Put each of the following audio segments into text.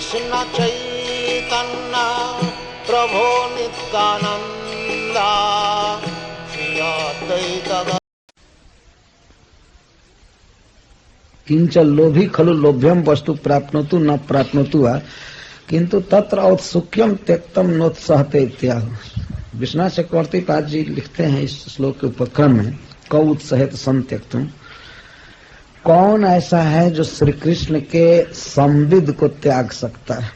कृष्ण चैतन्य प्रभो नित्यानंद श्री अद्वैत। किंच लोभी खलु लोभ्यम वस्तु प्राप्नोतु न प्राप्नोतु वा किंतु तत्र औत्सुक्यम त्यक्तम नोत्साहते इत्याह। विश्वनाथ चक्रवर्ती पाद जी लिखते हैं इस श्लोक के उपक्रम में, कौ उत्साहित संत्यक्तम, कौन ऐसा है जो श्री कृष्ण के संविद को त्याग सकता है।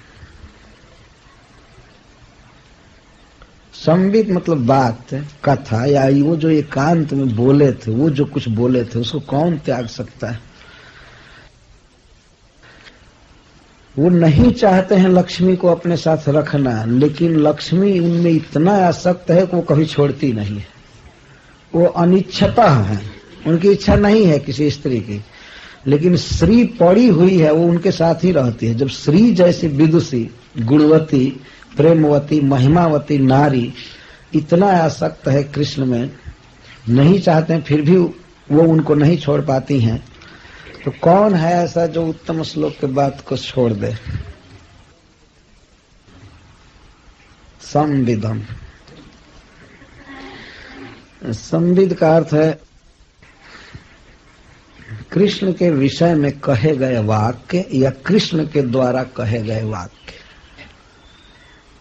संविद मतलब बात, कथा, या वो जो एकांत में बोले थे, वो जो कुछ बोले थे उसको कौन त्याग सकता है। वो नहीं चाहते हैं लक्ष्मी को अपने साथ रखना, लेकिन लक्ष्मी उनमें इतना आसक्त है कि वो कभी छोड़ती नहीं है। वो अनिच्छता है, उनकी इच्छा नहीं है किसी स्त्री की, लेकिन श्री पड़ी हुई है, वो उनके साथ ही रहती है। जब श्री जैसी विदुषी, गुणवती, प्रेमवती, महिमावती नारी इतना आसक्त है कृष्ण में, नहीं चाहते हैं फिर भी वो उनको नहीं छोड़ पाती हैं, तो कौन है ऐसा जो उत्तम श्लोक के बात को छोड़ दे। संविदम, संविद का अर्थ है कृष्ण के विषय में कहे गए वाक्य या कृष्ण के द्वारा कहे गए वाक्य।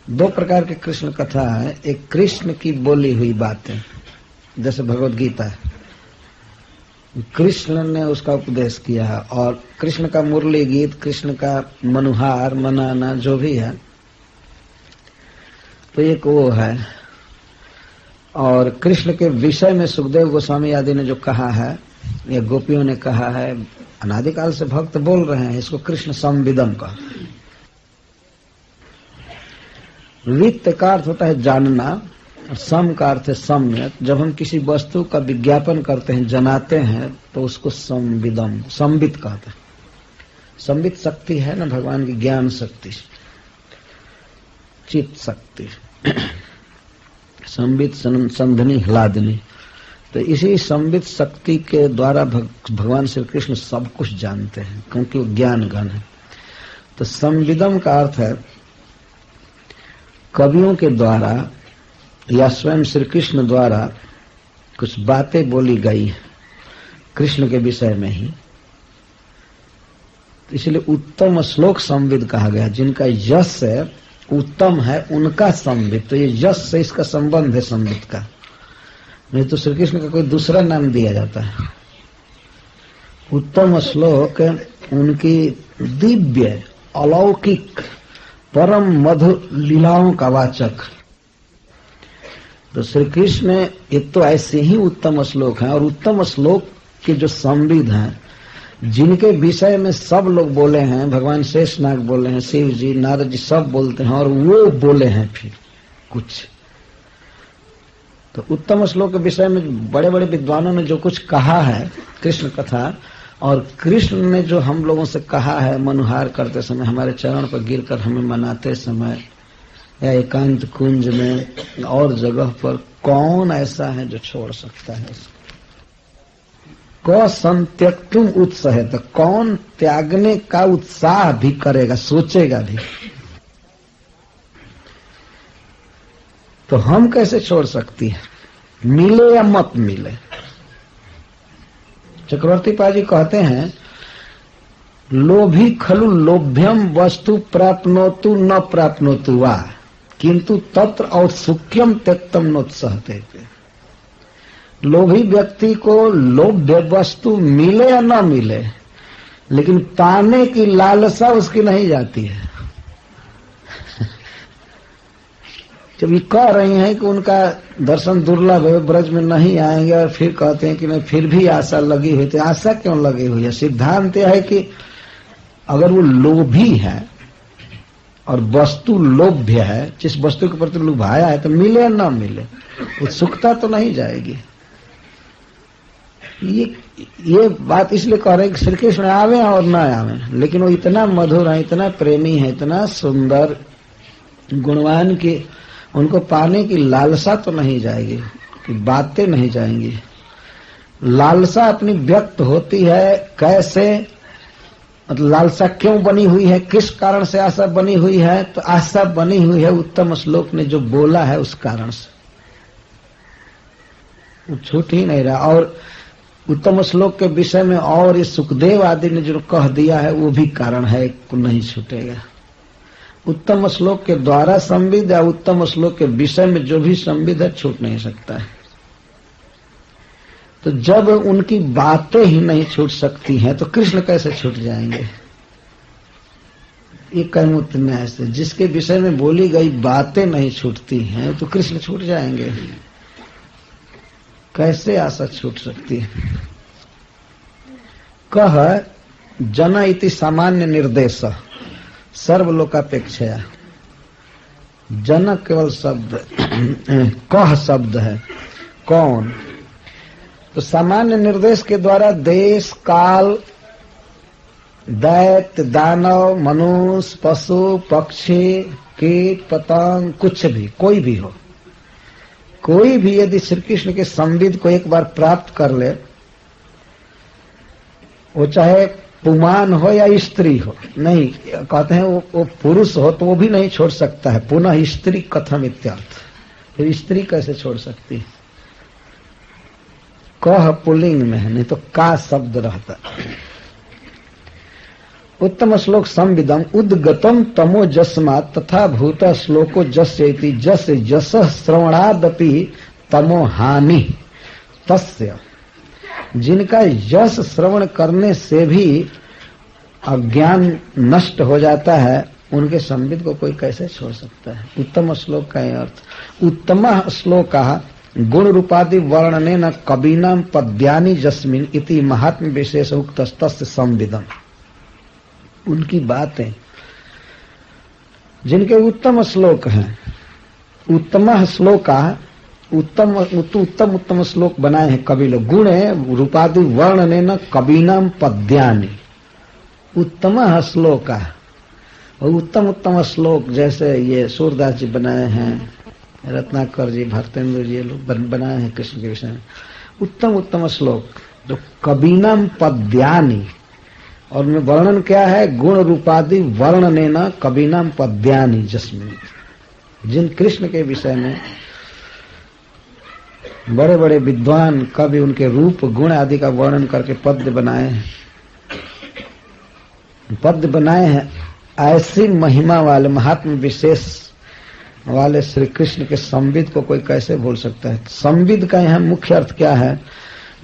दो प्रकार के कृष्ण कथा है, एक कृष्ण की बोली हुई बातें, जैसे भगवत गीता है, कृष्ण ने उसका उपदेश किया है, और कृष्ण का मुरली गीत, कृष्ण का मनुहार मनाना जो भी है, तो एक वो है। और कृष्ण के विषय में सुखदेव गोस्वामी आदि ने जो कहा है, या गोपियों ने कहा है, अनादिकाल से भक्त बोल रहे हैं, इसको कृष्ण संविदम का। वित्त का अर्थ होता है जानना, और सम का अर्थ है सम्यक। जब हम किसी वस्तु का विज्ञापन करते हैं, जनाते हैं, तो उसको संविदम, संवित कहते हैं। संवित शक्ति है ना भगवान की, ज्ञान शक्ति, चित्त शक्ति, संवित संधनी ह्लादनी। तो इसी संवित शक्ति के द्वारा भगवान श्री कृष्ण सब कुछ जानते हैं, क्योंकि वो ज्ञान घन है। तो संविदम का अर्थ है कवियों के द्वारा या स्वयं श्री कृष्ण द्वारा कुछ बातें बोली गई है कृष्ण के विषय में ही, इसलिए उत्तम श्लोक संविद कहा गया। जिनका यश है उत्तम है उनका संविद, तो ये यश से इसका संबंध है संविद का, नहीं तो श्री कृष्ण का कोई दूसरा नाम दिया जाता है। उत्तम श्लोक उनकी दिव्य अलौकिक परम मधुर लीलाओं का वाचक। तो श्री कृष्ण एक तो ऐसे ही उत्तम श्लोक हैं, और उत्तम श्लोक के जो संविद हैं, जिनके विषय में सब लोग बोले हैं, भगवान शेषनाग बोले हैं, शिव जी, नारद जी सब बोलते हैं, और वो बोले हैं फिर कुछ। तो उत्तम श्लोक के विषय में बड़े बड़े विद्वानों ने जो कुछ कहा है कृष्ण कथा, और कृष्ण ने जो हम लोगों से कहा है मनुहार करते समय, हमारे चरण पर गिरकर हमें मनाते समय, या एकांत कुंज में और जगह पर, कौन ऐसा है जो छोड़ सकता है इसको। क संत्यक्तुम उत्साह, तो कौन त्यागने का उत्साह भी करेगा, सोचेगा भी। तो हम कैसे छोड़ सकती है, मिले या मत मिले। चक्रवर्ती पाजी कहते हैं, लोभी खलु लोभ्यम वस्तु प्राप्नोतु न प्राप्नोतु वा किंतु तत्र औत्सुक्यम त्यक्तम नोत्साहते। लोभी व्यक्ति को लोभ्य वस्तु मिले या न मिले, लेकिन पाने की लालसा उसकी नहीं जाती है। जब ये कह रही हैं कि उनका दर्शन दुर्लभ है, ब्रज में नहीं आएंगे, और फिर कहते हैं कि मैं फिर भी आशा लगी हुई, तो आशा क्यों लगी हुई है। सिद्धांत यह है कि अगर वो लोभी है और वस्तु लोभ्य है, जिस वस्तु के प्रति लुभाया है, तो मिले या न मिले उत्सुकता तो नहीं जाएगी। ये बात इसलिए कह रहे हैं कि श्री कृष्ण आवे और न आवे, लेकिन वो इतना मधुर है, इतना प्रेमी है, इतना सुंदर गुणवान की उनको पाने की लालसा तो नहीं जाएगी, कि बातें नहीं जाएंगी। लालसा अपनी व्यक्त होती है कैसे, मतलब लालसा क्यों बनी हुई है, किस कारण से आशा बनी हुई है? तो आशा बनी हुई है उत्तम श्लोक ने जो बोला है उस कारण से, वो छूट ही नहीं रहा। और उत्तम श्लोक के विषय में और इस सुखदेव आदि ने जो कह दिया है वो भी कारण है, नहीं छूटेगा। उत्तम श्लोक के द्वारा संविद या उत्तम श्लोक के विषय में जो भी संविद है छूट नहीं सकता है। तो जब उनकी बातें ही नहीं छूट सकती हैं तो कृष्ण कैसे छूट जाएंगे? ये कैमुक्त न्याय से जिसके विषय में बोली गई बातें नहीं छूटती हैं तो कृष्ण छूट जाएंगे, कैसे आशा छूट सकती है? कह जन इति सामान्य निर्देश सर्वलोकापेक्षया। जन केवल शब्द कह शब्द है, कौन? तो सामान्य निर्देश के द्वारा देश काल दैत्य दानव मनुष्य पशु पक्षी कीट पतंग कुछ भी कोई भी हो, कोई भी यदि श्री कृष्ण के संविद को एक बार प्राप्त कर ले, वो चाहे पुमान हो या स्त्री हो, नहीं कहते हैं वो पुरुष हो तो वो भी नहीं छोड़ सकता है। पुनः स्त्री कथम इत्यर्थ, फिर स्त्री कैसे छोड़ सकती है? कह पुल्लिंग में है, नहीं तो का शब्द रहता। उत्तम श्लोक संविदम उद्गतम तमो जस्मा तथा भूत श्लोको जस्येति जस जस श्रवणादपि तमो हानि तस्य। जिनका यश श्रवण करने से भी अज्ञान नष्ट हो जाता है, उनके संविद को कोई कैसे छोड़ सकता है? उत्तम श्लोक का अर्थ, उत्तम श्लोक गुण रूपादि वर्णने न कबीनाम पद्यानि जस्मिन इति महात्म विशेष उक्त संविदम। उनकी बातें जिनके उत्तम श्लोक हैं, उत्तम श्लोका उत्तम श्लोक बनाए हैं कवि लोग। गुण रूपादि वर्णने न कबीनाम पद्यानि, उत्तम श्लोका। और उत्तम श्लोक जैसे ये सूरदास जी बनाए हैं, रत्नाकर जी भरतेंद्र जी लोग बनाए हैं कृष्ण के विषय में उत्तम श्लोक जो कबीनाम पद्यानि। और में वर्णन क्या है? गुण रूपादि वर्णने न कबीनाम पद्यानि जस्मिन। जिन कृष्ण के विषय में बड़े बड़े विद्वान कवि उनके रूप गुण आदि का वर्णन करके पद्य बनाए हैं, ऐसी महिमा वाले महात्म विशेष वाले श्री कृष्ण के संविद को कोई कैसे भूल सकता है? संविद का यहाँ मुख्य अर्थ क्या है?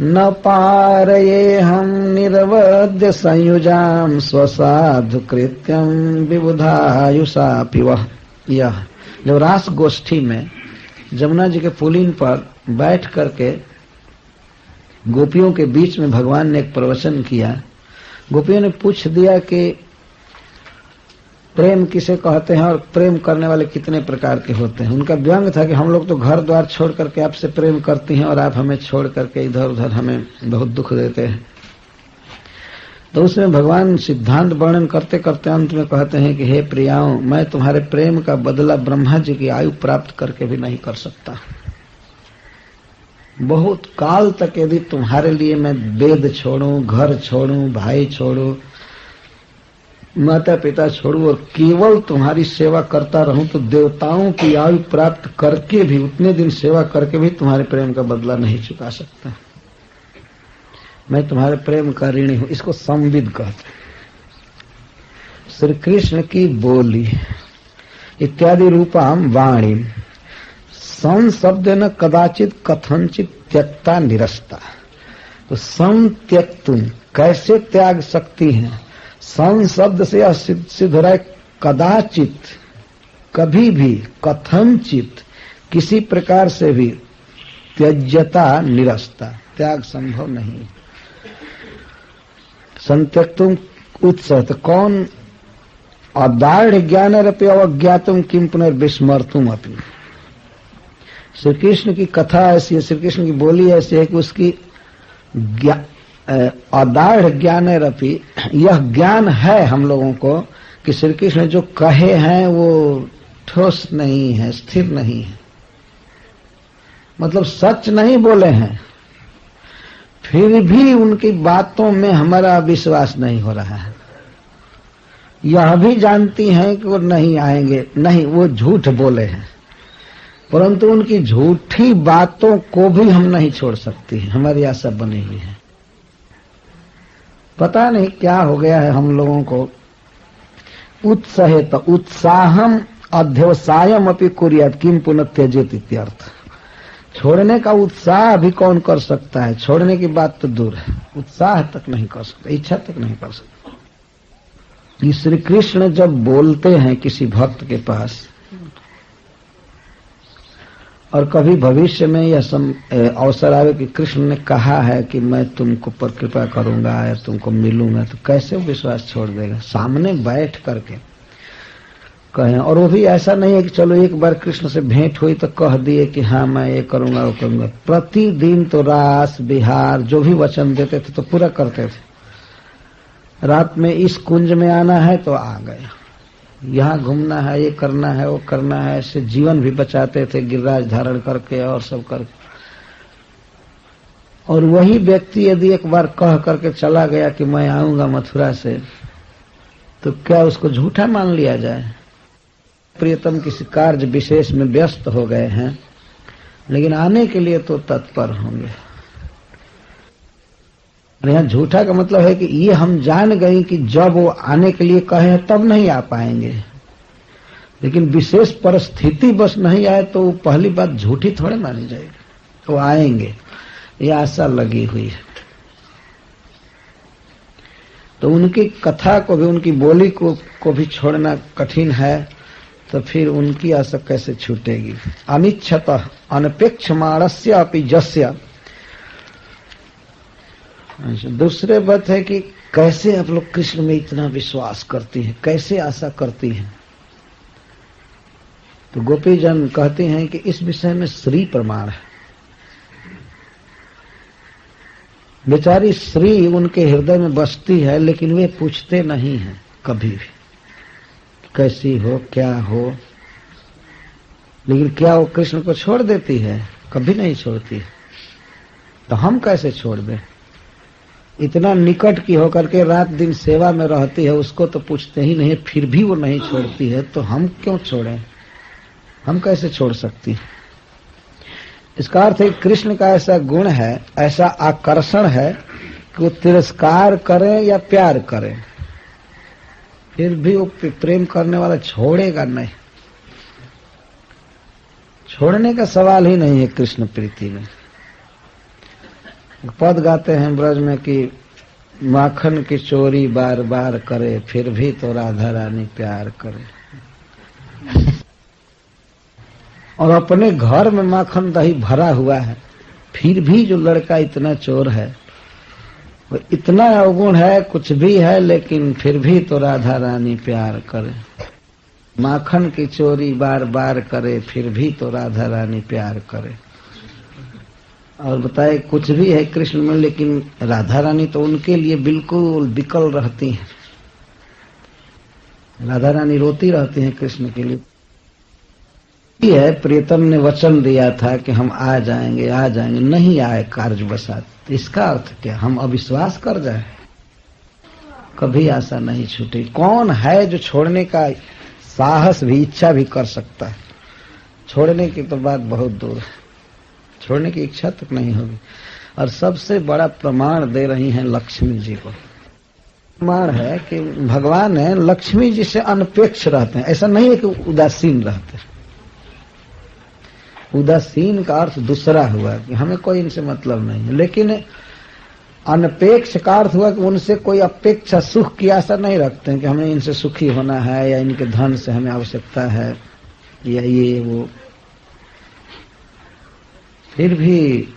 न पारये हम निर्वद्य संयुजाम स्वसाधु कृत्यम विबुधायुषा पिवः। यह जब रास गोष्ठी में जमुना जी के पुलिन पर बैठ करके गोपियों के बीच में भगवान ने एक प्रवचन किया। गोपियों ने पूछ दिया कि प्रेम किसे कहते हैं और प्रेम करने वाले कितने प्रकार के होते हैं। उनका व्यंग था कि हम लोग तो घर द्वार छोड़ करके आपसे प्रेम करती हैं और आप हमें छोड़ करके इधर उधर हमें बहुत दुख देते हैं। तो उसमें भगवान सिद्धांत वर्णन करते करते अंत में कहते हैं कि हे प्रियाओं, मैं तुम्हारे प्रेम का बदला ब्रह्मा जी की आयु प्राप्त करके भी नहीं कर सकता। बहुत काल तक यदि तुम्हारे लिए मैं वेद छोड़ूं, घर छोड़ूं, भाई छोड़ूं, माता पिता छोड़ू और केवल तुम्हारी सेवा करता रहूं तो देवताओं की आयु प्राप्त करके भी, उतने दिन सेवा करके भी तुम्हारे प्रेम का बदला नहीं चुका सकता। मैं तुम्हारे प्रेम का ऋणी हूं। इसको संविद कहते हैं। श्री कृष्ण की बोली इत्यादि रूपाम वाणी सं शब्द न कदाचित कथनचित त्यक्ता निरस्ता। तो सं त्यक्तुम कैसे त्याग सकती हैं? सं शब्द से यह सिद्ध हो रहा है कदाचित, कभी भी, कथनचित, किसी प्रकार से भी, त्यज्यता निरस्ता, त्याग संभव नहीं। संत्यक्तुम उत्सत कौन अदाढ़ ज्ञान रपे अवज्ञातुम किम पुनर्विस्मर्तुम अपनी। श्री कृष्ण की कथा ऐसी है, श्री कृष्ण की बोली ऐसी है कि उसकी अदाढ़ ज्ञान रपी, यह ज्ञान है हम लोगों को कि श्री कृष्ण जो कहे हैं वो ठोस नहीं है, स्थिर नहीं है, मतलब सच नहीं बोले हैं, फिर भी उनकी बातों में हमारा विश्वास नहीं हो रहा है। यह भी जानती हैं कि वो नहीं आएंगे, नहीं, वो झूठ बोले हैं, परंतु उनकी झूठी बातों को भी हम नहीं छोड़ सकती हैं। हमारी आशा बनी हुई है। पता नहीं क्या हो गया है हम लोगों को। उत्साहित उत्साहम अध्यवसायम अपि कुर्यात् किम पुनः त्यजेत इत्यर्थ। छोड़ने का उत्साह भी कौन कर सकता है? छोड़ने की बात तो दूर है, उत्साह तक नहीं कर सकता, इच्छा तक नहीं कर सकता। ये श्री कृष्ण जब बोलते हैं किसी भक्त के पास, और कभी भविष्य में यह अवसर आवे कि कृष्ण ने कहा है कि मैं तुमको पर कृपा करूंगा या तुमको मिलूंगा, तो कैसे वो विश्वास छोड़ देगा? सामने बैठ करके कहें, और वो भी ऐसा नहीं है कि चलो एक बार कृष्ण से भेंट हुई तो कह दिए कि हाँ मैं ये करूंगा वो करूंगा। प्रतिदिन तो रास बिहार जो भी वचन देते थे तो पूरा करते थे। रात में इस कुंज में आना है तो आ गए, यहाँ घूमना है, ये करना है, वो करना है, ऐसे जीवन भी बचाते थे गिरिराज धारण करके और सब करके। और वही व्यक्ति यदि एक बार कह करके चला गया कि मैं आऊंगा मथुरा से, तो क्या उसको झूठा मान लिया जाए? प्रियतम किसी कार्य विशेष में व्यस्त हो गए हैं, लेकिन आने के लिए तो तत्पर होंगे। यहाँ झूठा का मतलब है कि ये हम जान गए कि जब वो आने के लिए कहे तब नहीं आ पाएंगे, लेकिन विशेष परिस्थिति बस नहीं आए तो पहली बात झूठी थोड़े मानी जाएगी, तो आएंगे, ये आशा लगी हुई है। तो उनकी कथा को भी, उनकी बोली को भी छोड़ना कठिन है, तो फिर उनकी आशा कैसे छूटेगी? अनिच्छतः अनपेक्षमाणस्य अपि जस्य। दूसरे बात है कि कैसे आप लोग कृष्ण में इतना विश्वास करती हैं, कैसे आशा करती हैं? तो गोपीजन कहते हैं कि इस विषय में श्री प्रमाण है। बेचारी श्री उनके हृदय में बसती है, लेकिन वे पूछते नहीं हैं कभी भी कैसी हो, क्या हो। लेकिन क्या वो कृष्ण को छोड़ देती है? कभी नहीं छोड़ती। तो हम कैसे छोड़ दें? इतना निकट की होकर के रात दिन सेवा में रहती है, उसको तो पूछते ही नहीं, फिर भी वो नहीं छोड़ती है, तो हम क्यों छोड़ें? हम कैसे छोड़ सकती? इसका अर्थ है कृष्ण का ऐसा गुण है, ऐसा आकर्षण है कि वो तिरस्कार करें या प्यार करें, फिर भी वो प्रेम करने वाला छोड़ेगा नहीं। छोड़ने का सवाल ही नहीं है कृष्ण प्रीति में। पद गाते हैं ब्रज में कि माखन की चोरी बार बार करे, फिर भी तो राधा रानी प्यार करे। और अपने घर में माखन दही भरा हुआ है, फिर भी जो लड़का इतना चोर है, वो इतना अवगुण है, कुछ भी है, लेकिन फिर भी तो राधा रानी प्यार करे। माखन की चोरी बार बार करे, फिर भी तो राधा रानी प्यार करे। और बताए कुछ भी है कृष्ण में, लेकिन राधा रानी तो उनके लिए बिल्कुल विकल रहती हैं। राधा रानी रोती रहती हैं कृष्ण के लिए। ये है प्रियतम ने वचन दिया था कि हम आ जाएंगे, आ जाएंगे, नहीं आए कार्यवशात। इसका अर्थ क्या? हम अविश्वास कर जाए? कभी आशा नहीं छूटी। कौन है जो छोड़ने का साहस भी, इच्छा भी कर सकता है? छोड़ने की तो बात बहुत दूर है, छोड़ने की इच्छा तक नहीं होगी। और सबसे बड़ा प्रमाण दे रही हैं लक्ष्मी जी को। प्रमाण है कि भगवान है लक्ष्मी जी से अनपेक्ष रहते हैं। ऐसा नहीं है कि उदासीन रहते हैं। उदासीन का अर्थ दूसरा हुआ कि हमें कोई इनसे मतलब नहीं है, लेकिन अनपेक्ष का अर्थ हुआ कि उनसे कोई अपेक्षा, सुख की आशा नहीं रखते हैं कि हमें इनसे सुखी होना है या इनके धन से हमें आवश्यकता है या ये वो। फिर भी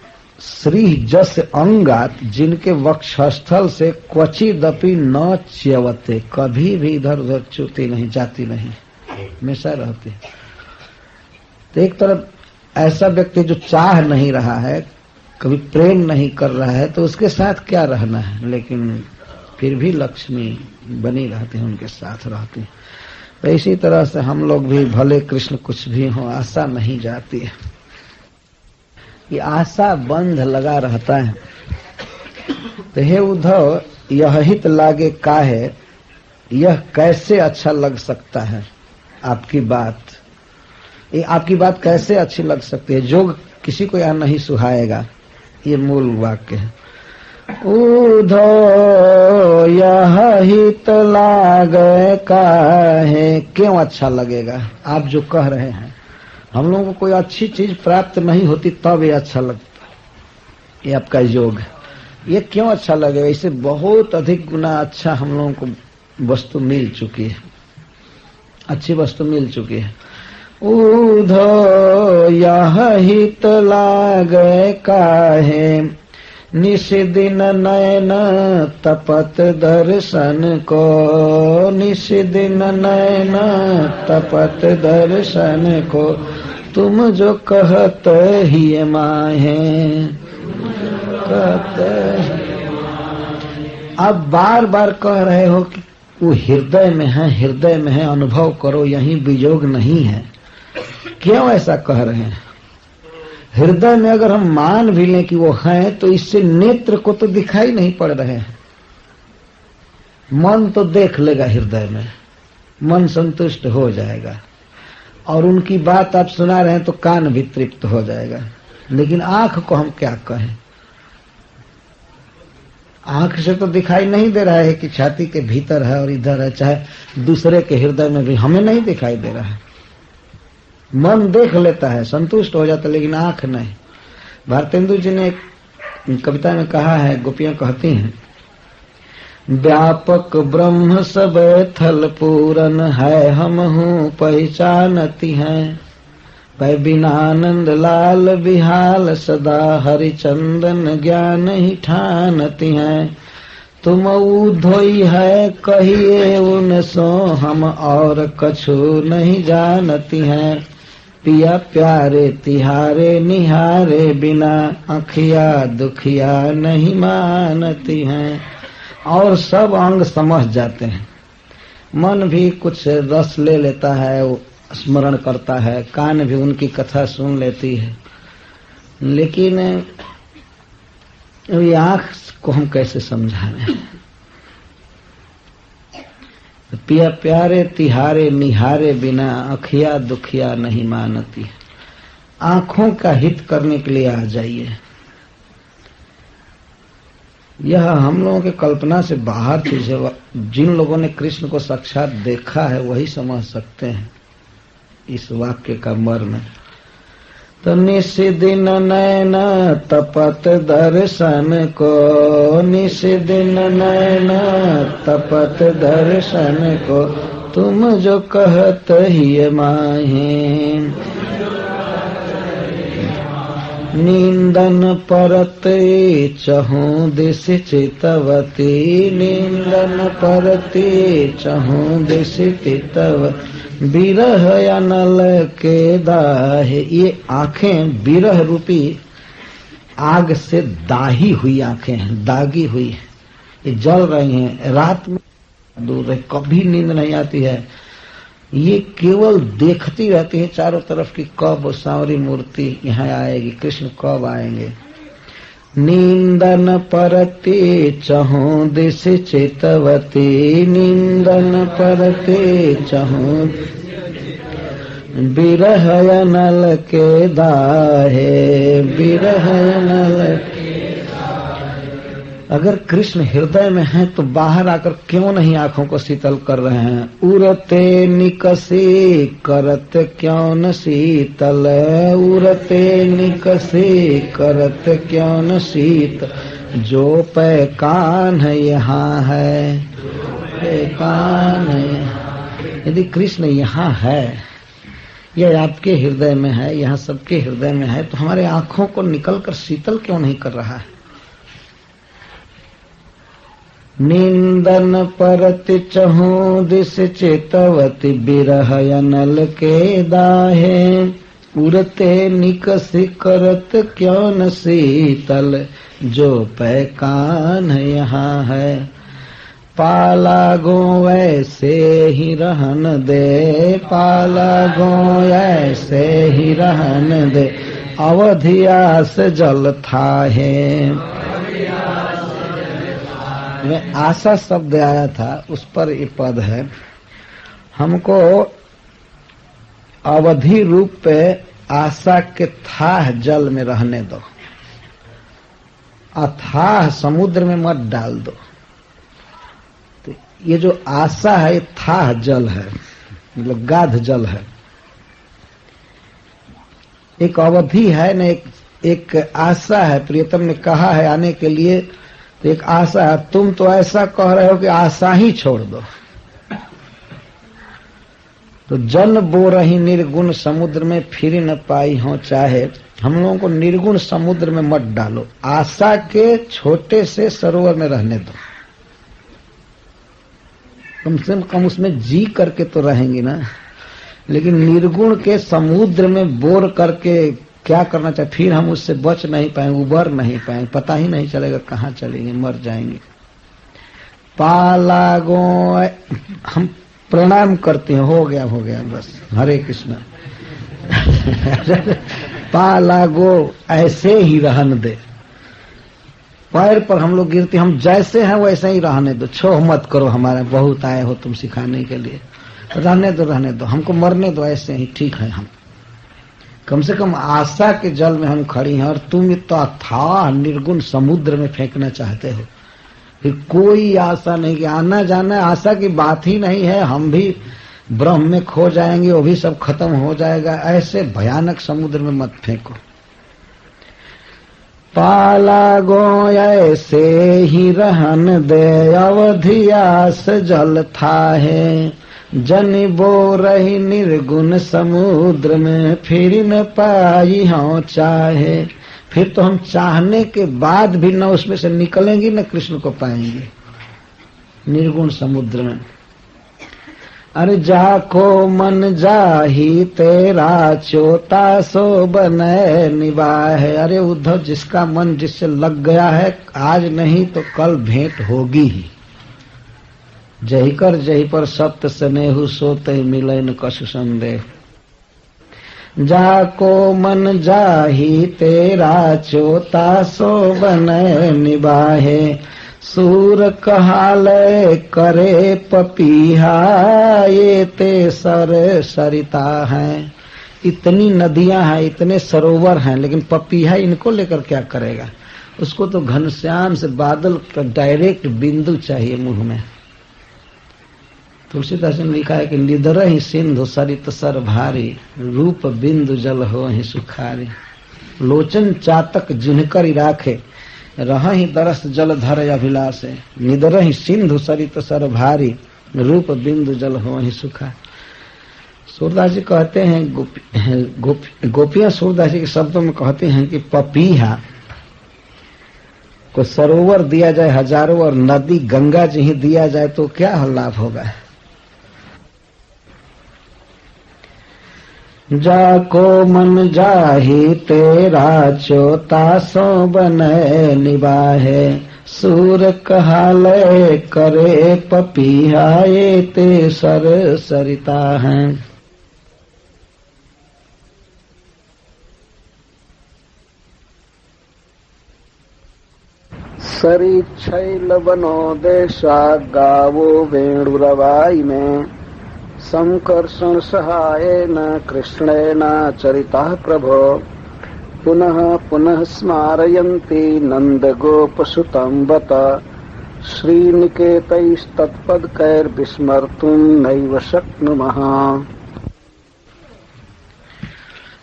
श्री जस अंगात, जिनके वक्षस्थल से क्वचिदपि न च्यवते, कभी भी इधर उधर चूती नहीं, जाती नहीं, हमेशा रहती। तो एक तरफ ऐसा व्यक्ति जो चाह नहीं रहा है, कभी प्रेम नहीं कर रहा है, तो उसके साथ क्या रहना है, लेकिन फिर भी लक्ष्मी बनी रहती है, उनके साथ रहती है। तो इसी तरह से हम लोग भी भले कृष्ण कुछ भी हो, आशा नहीं जाती है। ये आशा बंध लगा रहता है। तो हे उद्धव, यह हित लागे काहे, यह कैसे अच्छा लग सकता है आपकी बात, ये आपकी बात कैसे अच्छी लग सकती है, जोग किसी को यहाँ नहीं सुहाएगा। ये मूल वाक्य है। उधो यह हित लागे काहे, क्यों अच्छा लगेगा, आप जो कह रहे हैं। हम लोगों को कोई अच्छी चीज प्राप्त नहीं होती तब ये अच्छा लगता, ये आपका योग है। ये क्यों अच्छा लगेगा, इससे बहुत अधिक गुना अच्छा हम लोगों को वस्तु मिल चुकी है, अच्छी वस्तु मिल चुकी है। उधो यह हित लागे काहे, निश दिन नयन तपत दर्शन को, निश दिन नयन तपत दर्शन को, तुम जो कहत ही माहे कहते। आप बार बार कह रहे हो कि वो हृदय में है, हृदय में है, अनुभव करो, यहीं वियोग नहीं है। क्यों ऐसा कह रहे हैं? हृदय में अगर हम मान भी लें कि वो है, तो इससे नेत्र को तो दिखाई नहीं पड़ रहे हैं। मन तो देख लेगा, हृदय में मन संतुष्ट हो जाएगा, और उनकी बात आप सुना रहे हैं तो कान भी तृप्त हो जाएगा। लेकिन आंख को हम क्या कहें? आंख से तो दिखाई नहीं दे रहा है कि छाती के भीतर है और इधर है, चाहे दूसरे के हृदय में भी हमें नहीं दिखाई दे रहा है। मन देख लेता है, संतुष्ट हो जाता है, लेकिन आंख नहीं। भारतेंदु जी ने एक कविता में कहा है, गोपियां कहती हैं, व्यापक ब्रह्म सब थल पूरन है, हम हूँ पहचानती हैं, पै बिनानंद लाल बिहाल सदा हरिचंदन ज्ञान ही ठानती हैं। तुम उधोई है कहिए उन सो, हम और कछु नहीं जानती हैं, पिया प्यारे तिहारे निहारे बिना, अखिया दुखिया नहीं मानती हैं। और सब अंग समझ जाते हैं, मन भी कुछ रस ले लेता है, वो स्मरण करता है, कान भी उनकी कथा सुन लेती है, लेकिन ये आंख को हम कैसे समझाएं? पिया प्यारे तिहारे निहारे बिना, अखिया दुखिया नहीं मानती। आंखों का हित करने के लिए आ जाइए। यह हम लोगों के कल्पना से बाहर चीज है। जिन लोगों ने कृष्ण को साक्षात देखा है वही समझ सकते हैं इस वाक्य का मर्म। तो निश दिन नयन तपत दर्शन को, निश दिन नयन तपत दर्शन को, तुम जो कहत ही माहे, नींदन परत चहु दिश चितवती, नींदन परती चहु दिश चितवती, बिरह अनल के दाहे। ये आंखें बिरह रूपी आग से दाही हुई आंखें हैं, दागी हुई है, ये जल रही हैं, रात में दूर है, कभी नींद नहीं आती है, ये केवल देखती रहती है चारों तरफ की कब सांवरी मूर्ति यहाँ आएगी, कृष्ण कब आएंगे। नींदन परते चहु दिश चेतवती, नींदन परते चहु, बिरह अनल के दाहे, बिरह अनल। अगर कृष्ण हृदय में हैं तो बाहर आकर क्यों नहीं आंखों को शीतल कर रहे हैं? उरते निकसी करत क्यों न शीतल, उरते निकसी करत क्यों न शीतल, जो पै कान यहाँ है, पै कान है। यदि कृष्ण यहाँ है, यह आपके हृदय में है, यहाँ सबके हृदय में है, तो हमारे आंखों को निकलकर शीतल क्यों नहीं कर रहा है? नींदन परत चहु दिश चेतवती, बिरह अनल के दाहे, उड़ते निकस करत क्यों न शीतल, जो पै कान यहाँ है। पाला गो ऐसे ही रहन दे, पाला गो ऐसे ही रहन दे, अवधियास जल था है, में आशा शब्द आया था, उस पर ये पद है। हमको अवधि रूप पे आशा के थाह जल में रहने दो, अथाह समुद्र में मत डाल दो। तो ये जो आशा है ये थाह जल है, मतलब गाध जल है। एक अवधि है न, एक आशा है। प्रियतम ने कहा है आने के लिए, तो एक आशा है। तुम तो ऐसा कह रहे हो कि आशा ही छोड़ दो। तो जन बो रही निर्गुण समुद्र में फिर न पाई हो चाहे, हम लोगों को निर्गुण समुद्र में मत डालो, आशा के छोटे से सरोवर में रहने दो। कम से कम उसमें जी करके तो रहेंगे ना, लेकिन निर्गुण के समुद्र में बोर करके क्या करना चाहिए? फिर हम उससे बच नहीं पाएंगे, उबर नहीं पाएंगे, पता ही नहीं चलेगा कहाँ चलेंगे, मर जाएंगे। पालागो, हम प्रणाम करते हैं, हो गया बस, हरे कृष्ण। पालागो, ऐसे ही रहने दे। पैर पर हम लोग गिरते, हम जैसे हैं वैसे ही रहने दो, छोह मत करो, हमारे बहुत आए हो तुम सिखाने के लिए, रहने दो, हमको मरने दो, ऐसे ही ठीक है। हम कम से कम आशा के जल में हम खड़ी हैं, और तुम तो अथाह निर्गुण समुद्र में फेंकना चाहते हो। फिर कोई आशा नहीं कि आना जाना, आशा की बात ही नहीं है। हम भी ब्रह्म में खो जाएंगे, वो भी सब खत्म हो जाएगा। ऐसे भयानक समुद्र में मत फेंको। पाला गो ऐसे ही रहन दे, अवधि आस जल था है, जन बो रही निर्गुण समुद्र में फिर न पाई हो चाहे। फिर तो हम चाहने के बाद भी न उसमें से निकलेंगे, न कृष्ण को पाएंगे निर्गुण समुद्र में। अरे जाको मन जाही तेरा चोता सो बने निभाए। अरे उद्धव, जिसका मन जिससे लग गया है, आज नहीं तो कल भेंट होगी ही। जही पर सत्य स्नेहु सोते मिले न कछु संदेह। जाको मन जाही तेरा चोता सो बने निभाहे, सूर कहाले करे पपीहा, ये ते सर सरिता हैं। इतनी नदियां हैं, इतने सरोवर हैं, लेकिन पपीहा इनको लेकर क्या करेगा? उसको तो घनश्याम से बादल का डायरेक्ट बिंदु चाहिए मुंह में। तुलसीदास ने लिखा है कि निदर ही सिंधु सरित सर भारी, रूप बिंदु जल हो ही सुखारी। लोचन चातक जिनकर राखे, रह ही दरस जल धर अभिलाषे। निदर ही सिंधु सरित सर भारी, रूप बिंदु जल हो ही सुखा। सूरदास जी कहते हैं, गोपियां सूरदास जी के शब्दों में कहते हैं कि पपीहा को सरोवर दिया जाए हजारों, और नदी गंगा जी ही दिया जाए तो क्या लाभ होगा? जाको मन जाही तेरा चोता सो बने निभाहे, सूर कहाले करे पपीहा, ये ते सर सरिता हैं। सरी छैल बनो देशा, गावो वेणुरवाई में, संकर्षण सहायेन कृष्णेन चरितः प्रभो, पुनः पुनः स्मारयन्ति नंद गोपसुतं बत, श्रीनिकेतैस्तत्पदकैर्विस्मर्तुं नैव शक्नुमः।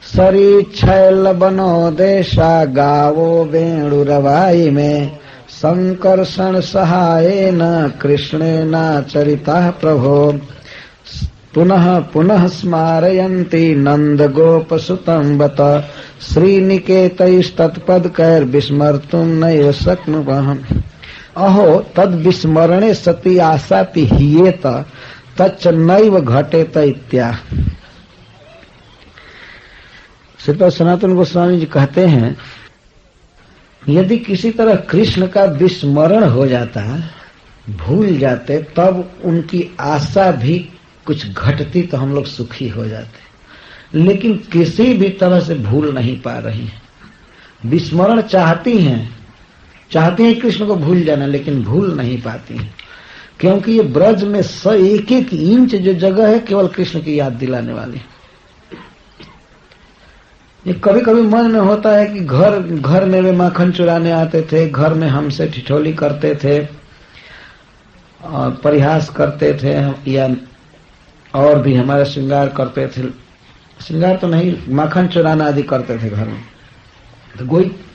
सरी छैल बनो देशा, गावो वेणुरवाई में, संकर्षण सहायेन कृष्णेन चरितः प्रभो, पुनः पुनः स्मारयन्ति नंद गोपसुतं बत, श्रीनिकेतैस्तत्पदकैर्विस्मर्तुं नैव शक्नुमः। अहो तद विस्मरणे सति आशापि हीयेत, तच्च नैव घटेत इत्याह। श्रीपाद सनातन गोस्वामी जी कहते हैं, यदि किसी तरह कृष्ण का विस्मरण हो जाता, भूल जाते, तब उनकी आशा भी कुछ घटती तो हम लोग सुखी हो जाते। लेकिन किसी भी तरह से भूल नहीं पा रही हैं, विस्मरण चाहती हैं, चाहती हैं कृष्ण को भूल जाना, लेकिन भूल नहीं पाती हैं, क्योंकि ये ब्रज में एक एक इंच जो जगह है केवल कृष्ण की याद दिलाने वाली। ये कभी कभी मन में होता है कि घर में वे माखन चुराने आते थे, घर में हमसे ठिठोली करते थे और परिहास करते थे, या और भी हमारा श्रृंगार करते थे। श्रृंगार तो नहीं, माखन चुराना आदि करते थे घर में। तो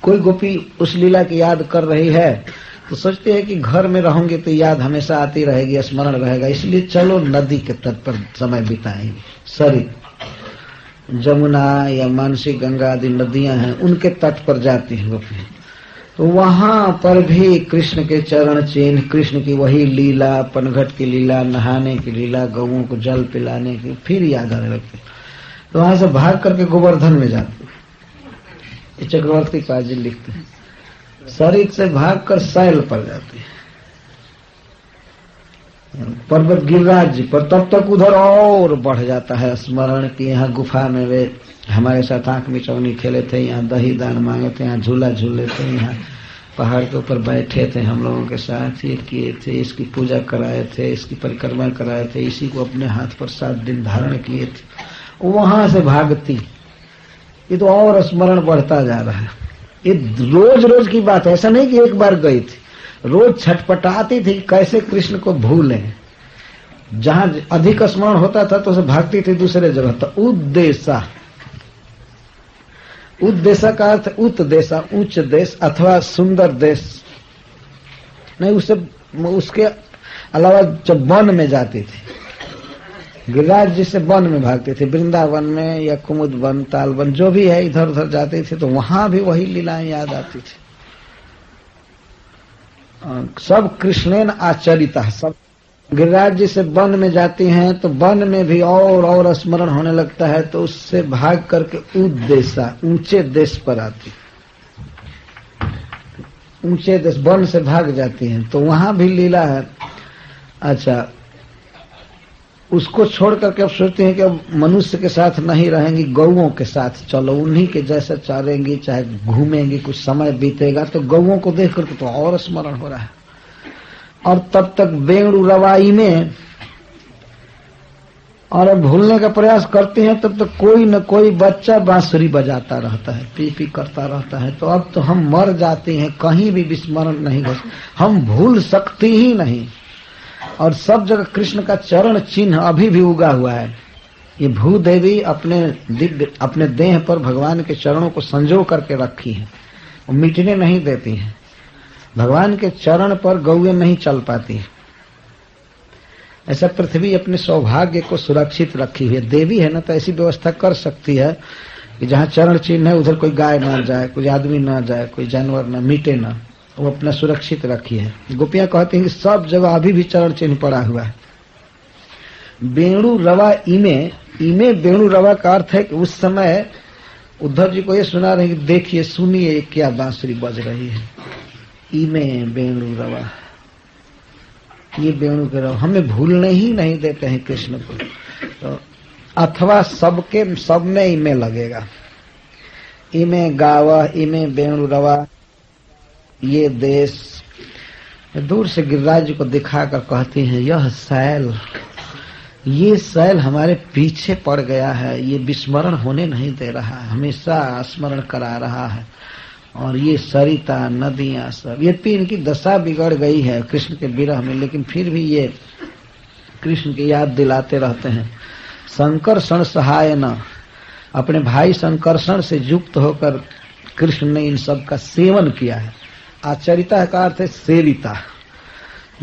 कोई गोपी उस लीला की याद कर रही है तो सोचते हैं कि घर में रहूंगी तो याद हमेशा आती रहेगी, स्मरण रहेगा, इसलिए चलो नदी के तट पर समय बिताएंगे। सरित, जमुना या मानसी गंगा आदि नदियां हैं, उनके तट पर जाती हैं गोपी। तो वहां पर भी कृष्ण के चरण चिन्ह, कृष्ण की वही लीला, पनघट की लीला, नहाने की लीला, गौओं को जल पिलाने की फिर याद आने लगती। तो वहां से भाग करके गोवर्धन में जाते। चक्रवर्ती काजी लिखते हैं, सरित से भागकर शैल पर जाते हैं, पर्वत गिरिराज जी पर। तब तक उधर और बढ़ जाता है स्मरण कि यहाँ गुफा में वे हमारे साथ आंख मिचौनी खेले थे, यहाँ दही दान मांगे थे, यहाँ झूला झूले थे, यहाँ पहाड़ के ऊपर बैठे थे हम लोगों के साथ, ये किए थे, इसकी पूजा कराए थे, इसकी परिक्रमा कराए थे, इसी को अपने हाथ पर 7 दिन धारण किए थे। वहां से भागती, ये तो और स्मरण बढ़ता जा रहा है। ये रोज रोज की बात है, ऐसा नहीं कि एक बार गई थी, रोज छटपटाती थी कैसे कृष्ण को भूलें। जहां अधिक स्मरण होता था तो उसे भागती थी दूसरे जगह। तो उद्देशा, उद्देशा का अर्थ उत्देशा, उच्च देश अथवा सुंदर देश नहीं। उसके अलावा जब वन में जाती थी, गिरिराज जी से वन में भागते थे, वृंदावन में या कुमुद वन, ताल वन, जो भी है इधर उधर जाते थे, तो वहां भी वही लीलाएं याद आती थी। सब कृष्णेन आचरिता, सब गिरिराज जी से वन में जाती हैं तो वन में भी और स्मरण होने लगता है, तो उससे भाग करके उद्देशा, ऊंचे देश पर आती, ऊंचे देश, वन से भाग जाती हैं तो वहां भी लीला है। अच्छा, उसको छोड़ करके अब सोचते हैं कि अब मनुष्य के साथ नहीं रहेंगी, गौओं के साथ चलो, उन्हीं के जैसा चारेंगी, चाहे घूमेंगी, कुछ समय बीतेगा। तो गौओं को देख करके तो और स्मरण हो रहा है। और तब तक बेणु रवाई में और अब भूलने का प्रयास करते हैं, तब तक कोई न कोई बच्चा बांसुरी बजाता रहता है, पी पी करता रहता है। तो अब तो हम मर जाते हैं, कहीं भी विस्मरण नहीं हो, हम भूल सकते ही नहीं। और सब जगह कृष्ण का चरण चिन्ह अभी भी उगा हुआ है। ये भूदेवी अपने देह पर भगवान के चरणों को संजो करके रखी है, वो मिटने नहीं देती हैं। भगवान के चरण पर गौएं नहीं चल पाती। ऐसा पृथ्वी अपने सौभाग्य को सुरक्षित रखी हुई है। देवी है ना, तो ऐसी व्यवस्था कर सकती है कि जहाँ चरण चिन्ह है उधर कोई गाय ना जाए, कोई आदमी ना जाए, कोई जानवर ना मिटे ना, वो अपना सुरक्षित रखी है। गोपियां कहती हैं कि सब जगह अभी भी चरण चिन्ह पड़ा हुआ है। बेणु रवा इमे बेणु रवा का अर्थ है कि उस समय उद्धव जी को ये सुना रहे कि देखिए, सुनिए क्या बांसुरी बज रही है। इमे बेणु रवा, ये बेणु के रवा हमें भूलने ही नहीं देते हैं कृष्ण को। तो अथवा सब में इमे लगेगा, इमे गावा, इमे बेणु रवा, ये देश। दूर से गिरिराज जी को दिखाकर कहती हैं, यह शैल, ये शैल हमारे पीछे पड़ गया है, ये विस्मरण होने नहीं दे रहा है, हमेशा स्मरण करा रहा है। और ये सरिता, नदियां, सब ये भी इनकी दशा बिगड़ गई है कृष्ण के विरह में, लेकिन फिर भी ये कृष्ण की याद दिलाते रहते हैं। संकर्षण सहाय न, अपने भाई संकर्षण से युक्त होकर कृष्ण ने इन सब का सेवन किया है। आचरिता का अर्थ है सेविता।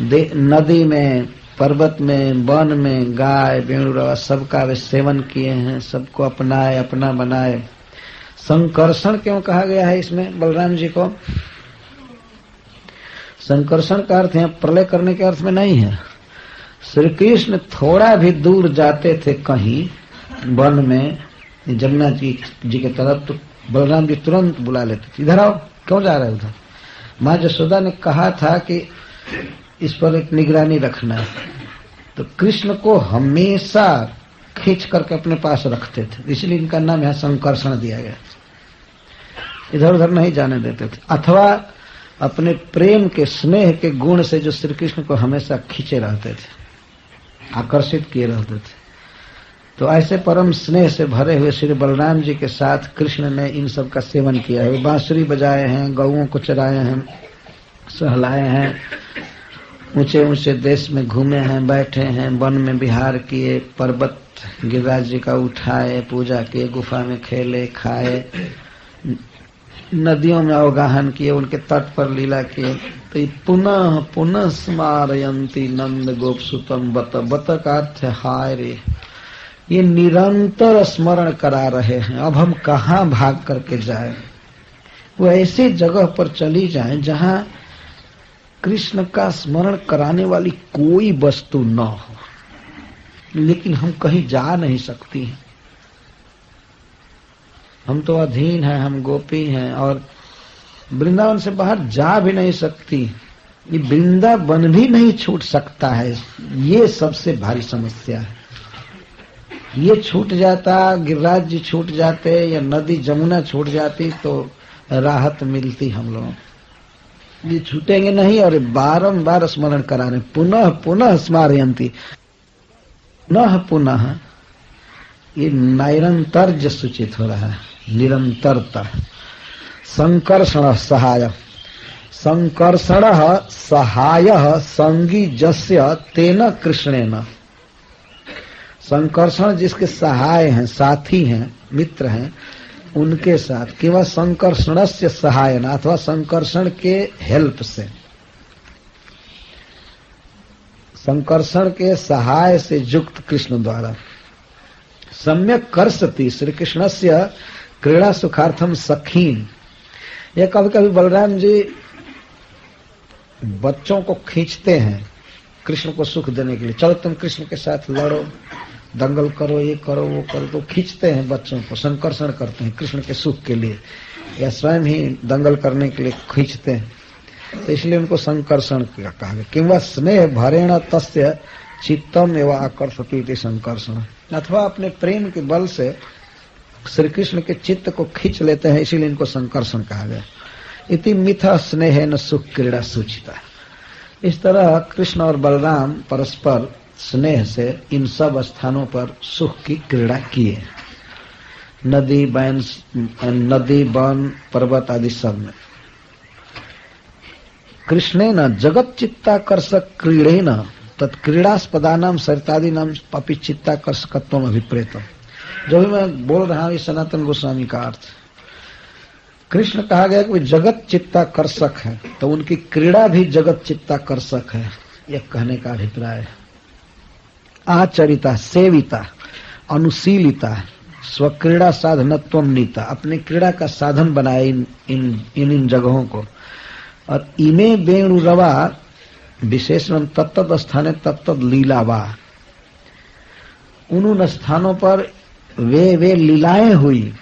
नदी में, पर्वत में, वन में, गाय, बेणुरवा, सबका वे सेवन किए हैं, सबको अपनाए, अपना बनाए। संकर्षण क्यों कहा गया है इसमें बलराम जी को? संकर्षण का अर्थ है प्रलय करने के अर्थ में नहीं है। श्री कृष्ण थोड़ा भी दूर जाते थे कहीं वन में, जमुना जी के तरफ, तो बलराम जी तुरंत बुला लेते थे, इधर आओ, क्यों जा रहे उधर। माँ जसोदा ने कहा था कि इस पर एक निगरानी रखना है, तो कृष्ण को हमेशा खींच करके अपने पास रखते थे, इसलिए इनका नाम यहाँ संकर्षण दिया गया। इधर उधर नहीं जाने देते थे। अथवा अपने प्रेम के स्नेह के गुण से जो श्री कृष्ण को हमेशा खींचे रहते थे, आकर्षित किए रहते थे। तो ऐसे परम स्नेह से भरे हुए श्री बलराम जी के साथ कृष्ण ने इन सब का सेवन किया है। बांसुरी बजाए हैं, गौओं को चराए हैं, सहलाए हैं, ऊंचे ऊंचे देश में घूमे हैं, बैठे हैं, वन में विहार किए, पर्वत गिरिराज जी का उठाए, पूजा किए, गुफा में खेले, खाए, नदियों में अवगाहन किए, उनके तट पर लीला किए। तो पुनः पुनः स्मारयंती नंद गोप सुतम बत, बत का अर्थ हाय रे, ये निरंतर स्मरण करा रहे हैं। अब हम कहाँ भाग करके जाए? वो ऐसी जगह पर चली जाएं जहां कृष्ण का स्मरण कराने वाली कोई वस्तु न हो, लेकिन हम कहीं जा नहीं सकती हैं। हम तो अधीन हैं, हम गोपी हैं और वृंदावन से बाहर जा भी नहीं सकती। ये वृंदावन भी नहीं छूट सकता है, ये सबसे भारी समस्या है। ये छूट जाता, गिरिराज जी छूट जाते या नदी जमुना छूट जाती तो राहत मिलती हम लोगों। ये छूटेंगे नहीं और बारंबार स्मरण करा रहे, पुनः पुनः स्मारयंती, पुनः पुनः, ये निरंतर सूचित हो रहा है, निरंतरता। संकर्षण सहाय, संकर्षण सहाय संगी जस्य तेन कृष्णेन। संकर्षण जिसके सहाय हैं, साथी हैं, मित्र हैं, उनके साथ, केवल संकर्षण से सहायन अथवा संकर्षण के हेल्प से, संकर्षण के सहाय से युक्त कृष्ण द्वारा। सम्यक कर्षति श्री कृष्ण से क्रीड़ा सुखार्थम सखीन। यह कभी कभी बलराम जी बच्चों को खींचते हैं कृष्ण को सुख देने के लिए। चलो तुम कृष्ण के साथ लड़ो, दंगल करो, ये करो, वो करो, तो खींचते हैं बच्चों को, संकर्षण करते हैं कृष्ण के सुख के लिए, या स्वयं ही दंगल करने के लिए खींचते हैं। तो इसलिए उनको संकर्षण कहा गया। किंवा स्नेह भरेण तस्य चित्तम एवं आकर्षति संकर्षण, अथवा अपने प्रेम के बल से श्री कृष्ण के चित्त को खींच लेते हैं, इसीलिए इनको संकर्षण कहा गया। इति मिथा स्नेह न सुख क्रीड़ा सूचिता। इस तरह कृष्ण और बलराम परस्पर स्नेह से इन सब स्थानों पर सुख की क्रीड़ा किए, नदी वन पर्वत आदि सब में। कृष्णेन जगत चित्ताकर्षक क्रीड़ेन तत्क्रीड़ास्पदानाम सरितादीनाम अपि चित्ताकर्षकत्वम अभिप्रेतम। जो भी मैं बोल रहा हूं ये सनातन गोस्वामी का अर्थ। कृष्ण कहा गया कि जगत चित्ताकर्षक है, तो उनकी क्रीड़ा भी जगत चित्ताकर्षक है, यह कहने का अभिप्राय है। आचरिता, सेविता, अनुशीलिता, स्वक्रीड़ा साधनत्वम नीता, अपनी क्रीड़ा का साधन बनाए इन जगहों को। और इमे वेणु रवा विशेषण तत्त स्थाने तत्त लीलावा, उन स्थानों पर वे लीलाएं हुई।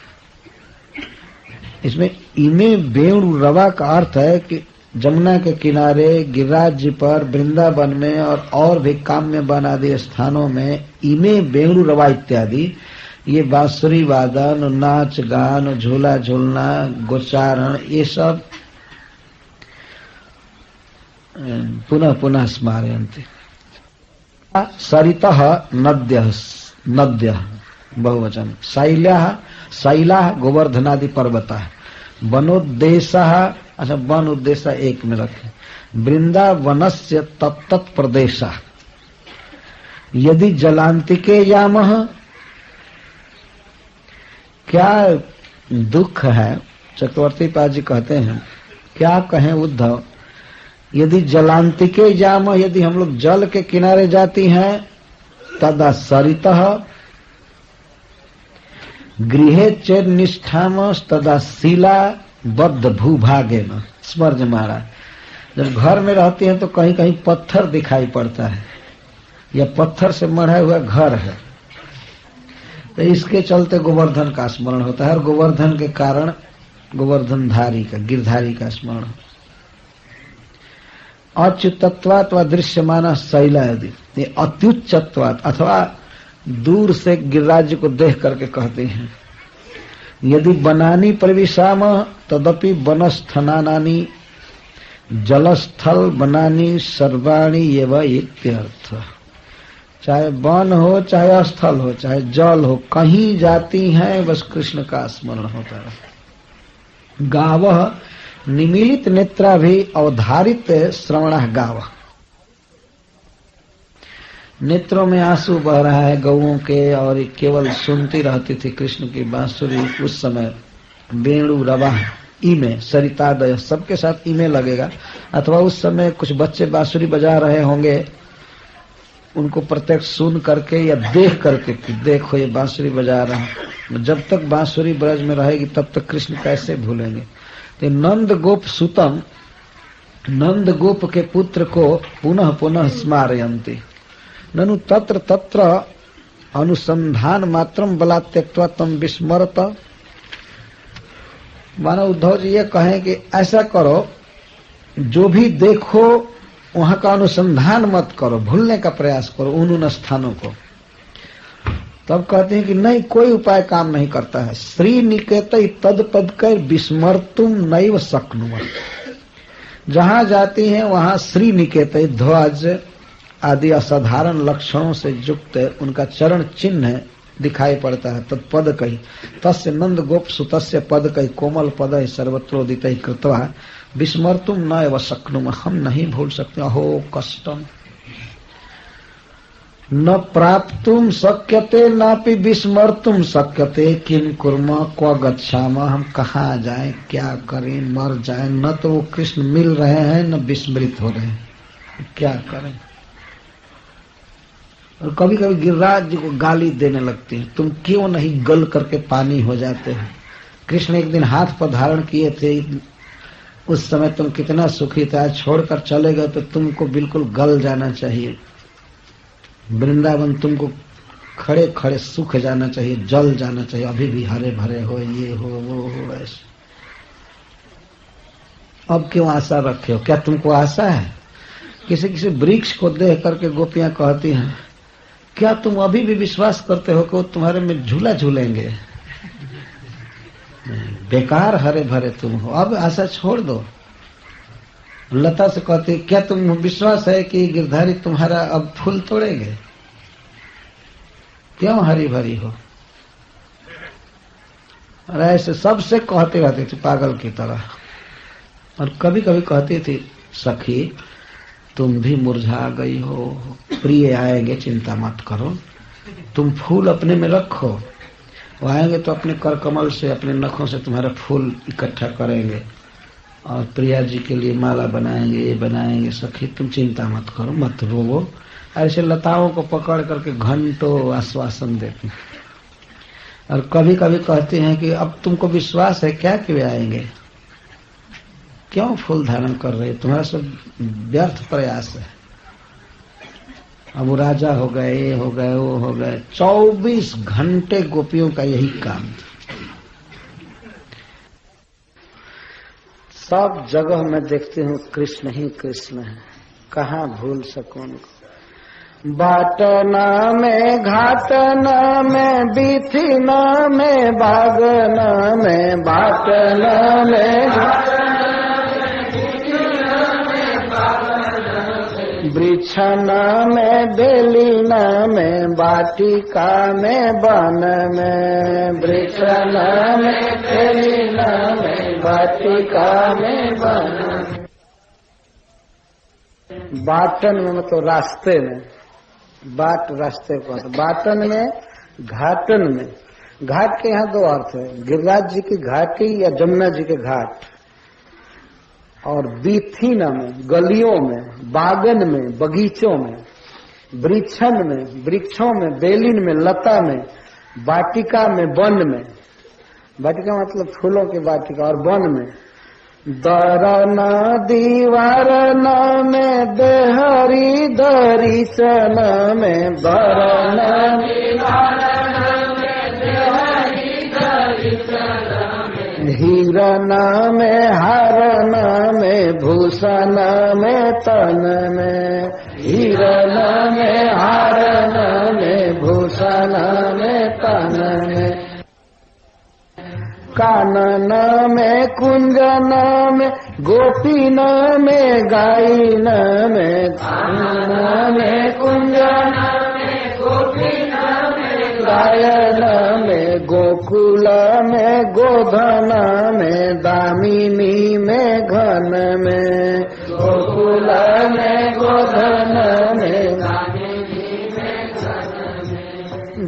इसमें इमे वेणु रवा का अर्थ है कि जमुना के किनारे, गिरिराज जी पर, वृंदावन में और भी काम्य वन आदि स्थानों में इमे वेणु रवा इत्यादि, ये बांसुरी वादन, नाच गान, झूला झूलना, गोचारण, ये सब पुनः पुनः स्मारयन्ति। सरितः नद्य बहुवचन, शैला गोवर्धनादि पर्वता, वनोद्देशः, अच्छा वन उद्देश्य एक में रखे, वृंदावनस्य तत्त प्रदेश, यदि जलांतिके यामः। क्या दुख है, चक्रवर्ती पाद जी कहते हैं, क्या कहें उद्धव, यदि जलांतिके यामः, यदि हम लोग जल के किनारे जाती हैं, तदा सरितः गृहे चेर निष्ठाम तदा शिला बद्ध भूभागे न स्मर्ज महाराज। जब घर में रहती हैं तो कहीं कहीं पत्थर दिखाई पड़ता है, या पत्थर से मढ़ा हुआ घर है, तो इसके चलते गोवर्धन का स्मरण होता है, और गोवर्धन के कारण गोवर्धनधारी का, गिरधारी का स्मरण। अच्युतत्वात् व दृश्यमान शैला, यदि ये अत्युच्चत्वात् अथवा दूर से गिरिराज को देख करके कहते हैं। यदि बनानी प्रविशाम तदपि वनस्थानानि, जलस्थल बनानी सर्वाणी ये वह इत्यर्थ। चाहे वन हो, चाहे स्थल हो, चाहे जल हो, कहीं जाती हैं बस कृष्ण का स्मरण होता है। गावः निमीलित नेत्रा भी अवधारित श्रवणः गावः। नेत्रों में आंसू बह रहा है गौओं के, और केवल सुनती रहती थी कृष्ण की बांसुरी। उस समय वेणु, रवा, ईमे, सरितादय सबके साथ ईमे लगेगा। अथवा उस समय कुछ बच्चे बांसुरी बजा रहे होंगे, उनको प्रत्यक्ष सुन करके या देख करके कि देखो ये बांसुरी बजा रहे हैं। जब तक बांसुरी ब्रज में रहेगी तब तक कृष्ण कैसे भूलेंगे। तो नंद गोप सुतम, नंद गोप के पुत्र को पुनः पुनः स्मारयन्ति। ननु तत्र तत्र अनुसंधान मात्रम बला त्यक्त्वा तम विस्मरत। मानो उद्धव जी ये कहें कि ऐसा करो, जो भी देखो वहां का अनुसंधान मत करो, भूलने का प्रयास करो उन स्थानों को। तब कहते हैं कि नहीं, कोई उपाय काम नहीं करता है। श्री निकेत तद पद कर विस्मर्तुम नैव शक्नुमः। जहां जाती हैं वहां श्री निकेत ध्वज आदि असाधारण लक्षणों से युक्त उनका चरण चिन्ह दिखाई पड़ता है। तत्पद कही तस्य नंद गोप सुतस्य पद कही कोमल पद सर्वत्रोदित कृत्वा विस्मर्तुम न एव शक्नुम। हम नहीं भूल सकते। अहो कष्टम न प्राप्तुम शक्यते नापि विस्मर्तुम शक्यते। किम कुर्म क्व गच्छामः। हम कहाँ जाएं, क्या करें, मर जाएं। न तो वो कृष्ण मिल रहे हैं, न विस्मृत हो रहे हैं, क्या करें। और कभी कभी गिरिराज जी को गाली देने लगती है, तुम क्यों नहीं गल करके पानी हो जाते हो। कृष्ण एक दिन हाथ पर धारण किए थे, उस समय तुम कितना सुखी थे, आज छोड़कर चले गए तो तुमको बिल्कुल गल जाना चाहिए। वृंदावन तुमको खड़े खड़े सूख जाना चाहिए, जल जाना चाहिए। अभी भी हरे भरे हो, ये हो वो हो ऐसे। अब क्यों आशा रखे हो, क्या तुमको आशा है। किसी किसी वृक्ष को देख करके गोपियां कहती हैं, क्या तुम अभी भी विश्वास करते हो कि वो तुम्हारे में झूला झूलेंगे। बेकार हरे भरे तुम हो, अब आशा छोड़ दो। लता से कहती, क्या तुम विश्वास है कि गिरधारी तुम्हारा अब फूल तोड़ेंगे। क्यों हरी भरी हो। और ऐसे सबसे कहते रहती थी पागल की तरह। और कभी कभी कहती थी, सखी तुम भी मुरझा गई हो, प्रिय आएंगे चिंता मत करो, तुम फूल अपने में रखो, वो आएंगे तो अपने कर कमल से, अपने नखों से तुम्हारा फूल इकट्ठा करेंगे और प्रिया जी के लिए माला बनाएंगे, ये बनाएंगे। सखी तुम चिंता मत करो, मत रोवो। ऐसे लताओं को पकड़ करके घंटों आश्वासन देते हैं। और कभी कभी कहते हैं कि अब तुमको विश्वास है क्या कि वे आएंगे, क्यों फूल धारण कर रहे, तुम्हारा सब व्यर्थ प्रयास है। अब वो राजा हो गए, ये हो गए, वो हो गए। 24 घंटे गोपियों का यही काम। सब जगह मैं देखती हूँ कृष्ण ही कृष्ण है, कहाँ भूल सकूं उनको। बाटना में, घाटना में, बीथीना में, बागना में, बाटना में, वृक्षना में, बेलीना में, बाटिका में, वन में। वृक्षना में, बेलीना में, बाटिका में, वन। बाटन में मतलब रास्ते में, बाट रास्ते को। बाटन में, घाटन में। घाट के यहाँ दो अर्थ है, गिरिराज जी की घाटी या जमुना जी के घाट। और बीथीना में, गलियों में, बागन में, बगीचों में, वृक्षन में, वृक्षों में, बेलिन में, लता में, बाटिका में, वन में। बाटिका मतलब फूलों की बाटिका। और वन में दरना दीवारना में, देहरी दरीचना में, दरना दीवारना में, देहरी दरीचना में, हीरना में, हारना में, भूषणा में, तन में। हीरना में, हारना में, भूषणा में, तन में। कानन में कुंजन में गोपीन में गायन में कानन में कुंजन में गोपीन में गायन में गोकुल में गोधन में दामिनी में घन में गोकुल में गोधन में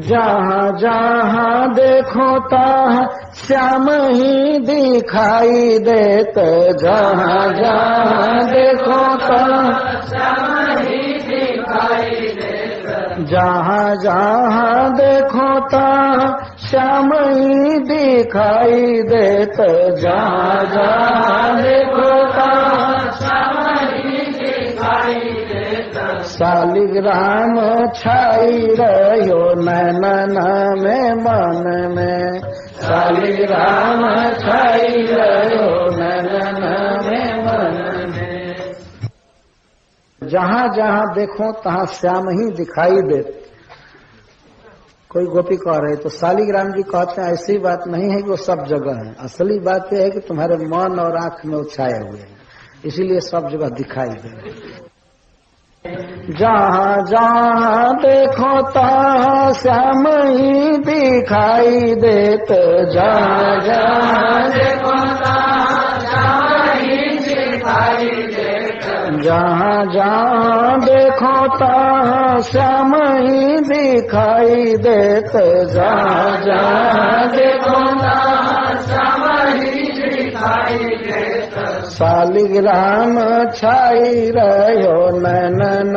जहाँ जहाँ देखो तहाँ श्याम ही दिखाई देत जहाँ जहाँ देखो तहाँ श्याम ही दिखाई देत जहाँ जहाँ देखो तहाँ श्याम ही दिखाई देत जहाँ जहाँ देखो तहाँ श्याम ही दिखाई देत शालिग्राम छाई रहो नैनन में मन में शालिग्राम छाई रहो नैनन में मन में जहाँ जहाँ देखो तहाँ श्याम ही दिखाई दे। कोई गोपी कह रहे तो शालिग्राम जी कहते हैं ऐसी बात नहीं है कि वो सब जगह है, असली बात यह है कि तुम्हारे मन और आंख में वो छाए हुए हैं, इसीलिए सब जगह दिखाई दे रहे। जहाँ जहाँ देखो तहाँ श्याम ही दिखाई देत जहाँ जहाँ देखो तहाँ श्याम ही दिखाई देत जहाँ जहाँ देखो तहाँ श्याम ही दिखाई देत जहाँ जहाँ देखो तहाँ श्याम ही दिखाई देत शालिग्राम छाई रहो नैनन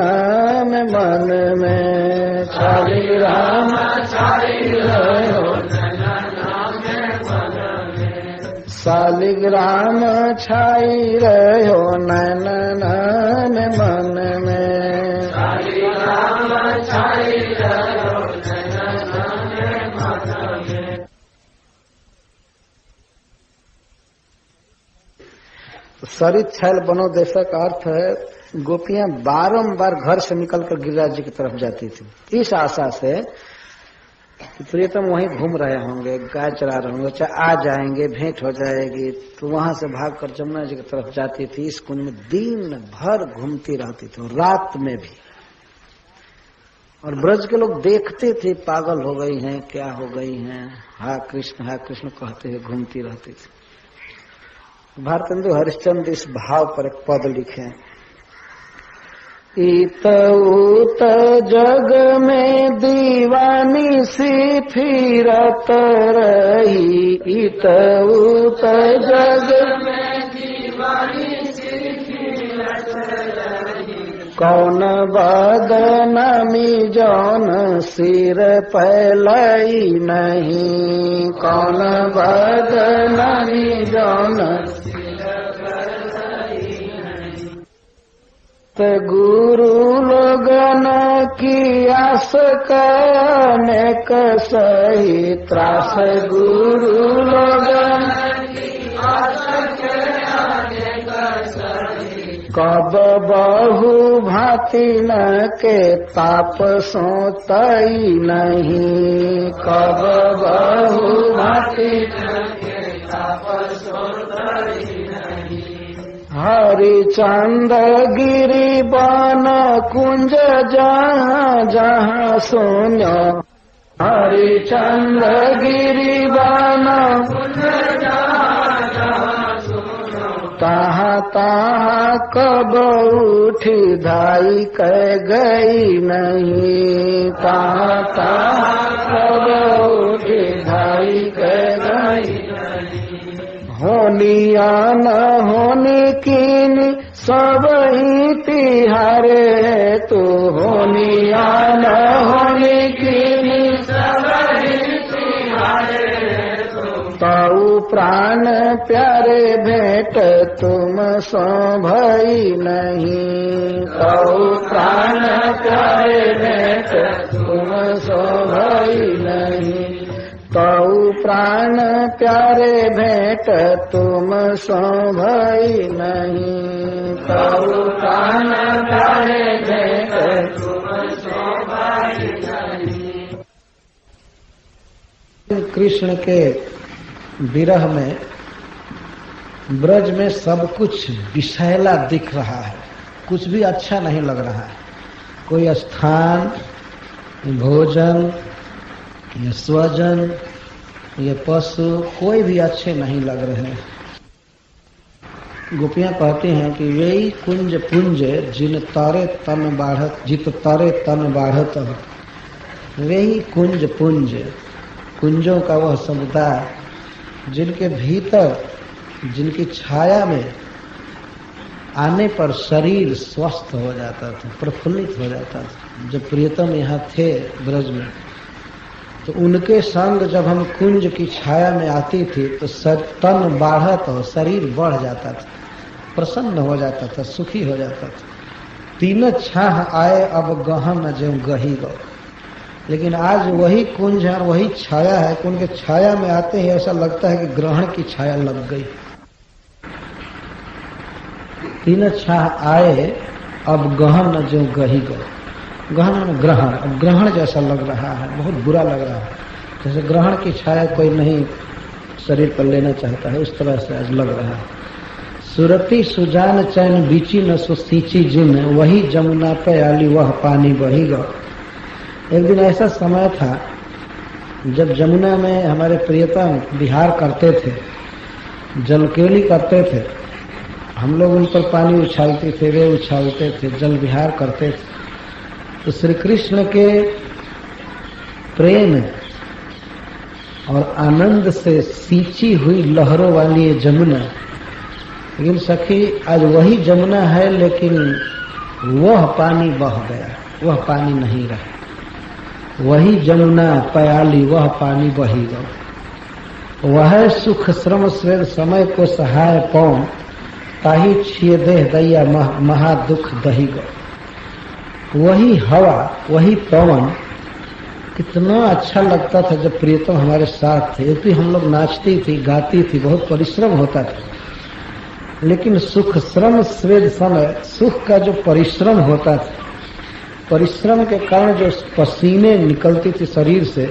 में मन में शालिग्राम छाई रहो नैनन में मन में शालिग्राम छाई रहो नैनन में मन में शालिग्राम छाई रहो नैनन में मन में। सरित छैल बनो देशा का अर्थ है गोपियां बारंबार घर से निकलकर गिरिराज जी की तरफ जाती थी इस आशा से कि प्रियतम वहीं घूम रहे होंगे, गाय चरा रहे होंगे, चाहे आ जाएंगे, भेंट हो जाएगी, तो वहां से भागकर जमुना जी की तरफ जाती थी। इस कुंज में दिन भर घूमती रहती थी, रात में भी। और ब्रज के लोग देखते थे पागल हो गई हैं, क्या हो गई हैं, हा कृष्ण कहते हुए घूमती रहती थी। भारतेंदु हरिश्चंद्र इस भाव पर एक पद लिखे, इत उत जग में दीवानी सी फिरत रही, इत उत जग में दीवानी सी फिरत रही, कौन बदनामी जौन सिर पैलाई नहीं, कौन बदनामी जौन गुरु लोगन की आस अनेक सही त्रास, गुरु लोगन की आस अनेक सही, कब बहु भांति न के ताप सोतई नहीं, कब बहु भांति न के ताप सोतई नहीं। हरिचंद गिरि बन कुंज जहाँ जहाँ सुनो, हरिचंद गिरि बन कुंज जहाँ जहाँ सुनो, तहाँ तहाँ कब उठी धाई कह गई नहीं, तहाँ तहाँ कब उठी धाई कह गई। होनिया न होनी कीनी सब ही तिहारे तू, होनिया न होनी कीनी सब ही तिहारे तू, ताऊ प्राण प्यारे भेंट तुम सो भई नहीं, ताऊ प्राण प्यारे भेंट तुम सो भई नहीं, ताऊ प्राण प्यारे भेंट तुम सो भई नहीं, ताऊ प्राण प्यारे भेंट तुम सो भई नहीं। कृष्ण के विरह में ब्रज में सब कुछ विषैला दिख रहा है, कुछ भी अच्छा नहीं लग रहा है। कोई स्थान, भोजन, ये स्वजन, ये पशु, कोई भी अच्छे नहीं लग रहे हैं। गोपियां कहती हैं कि यही कुंज पुंज जिन तारे तन बाढ़त, जित तारे तन बाढ़त, वही कुंज पुंज, कुंजों का वह समुदाय जिनके भीतर, जिनकी छाया में आने पर शरीर स्वस्थ हो जाता था, प्रफुल्लित हो जाता था। जब प्रियतम यहाँ थे ब्रज में, तो उनके संग जब हम कुंज की छाया में आती थी तो तन बाढ़त और शरीर बढ़ जाता था, प्रसन्न हो जाता था, सुखी हो जाता था। तीन छाह आए अब गहन जो गही गो। लेकिन आज वही कुंज है और वही छाया है कि उनके छाया में आते ही ऐसा लगता है कि ग्रहण की छाया लग गई। तीन छाह आए अब गहन जो गही गो। गहन ग्रहण, अब ग्रहण जैसा लग रहा है, बहुत बुरा लग रहा है। जैसे ग्रहण की छाया कोई नहीं शरीर पर लेना चाहता है, उस तरह से आज लग रहा है। सुरती सुजान चैन बीची न सुसीची जिन, वही जमुना पे आली वह पानी बही गो। एक दिन ऐसा समय था जब जमुना में हमारे प्रियतम विहार करते थे, जलकेली करते थे। हम लोग उन पर पानी उछालते थे, वे उछालते थे, जल विहार करते थे। तो श्री कृष्ण के प्रेम और आनंद से सींची हुई लहरों वाली ये जमुना, लेकिन सखी आज वही जमुना है, लेकिन वह पानी बह गया, वह पानी नहीं रहा। वही जमुना पयाली वह पानी बही गो। वह सुख श्रम स्वेद समय को सहाय पौन, ताही छिए देह दैया महा दुख दही गो। वही हवा, वही पवन कितना अच्छा लगता था जब प्रियतम हमारे साथ थे। तो हम लोग नाचती थी, गाती थी, बहुत परिश्रम होता था, लेकिन सुख श्रम स्वेद समय, सुख का जो परिश्रम होता था, परिश्रम के कारण जो पसीने निकलती थी शरीर से,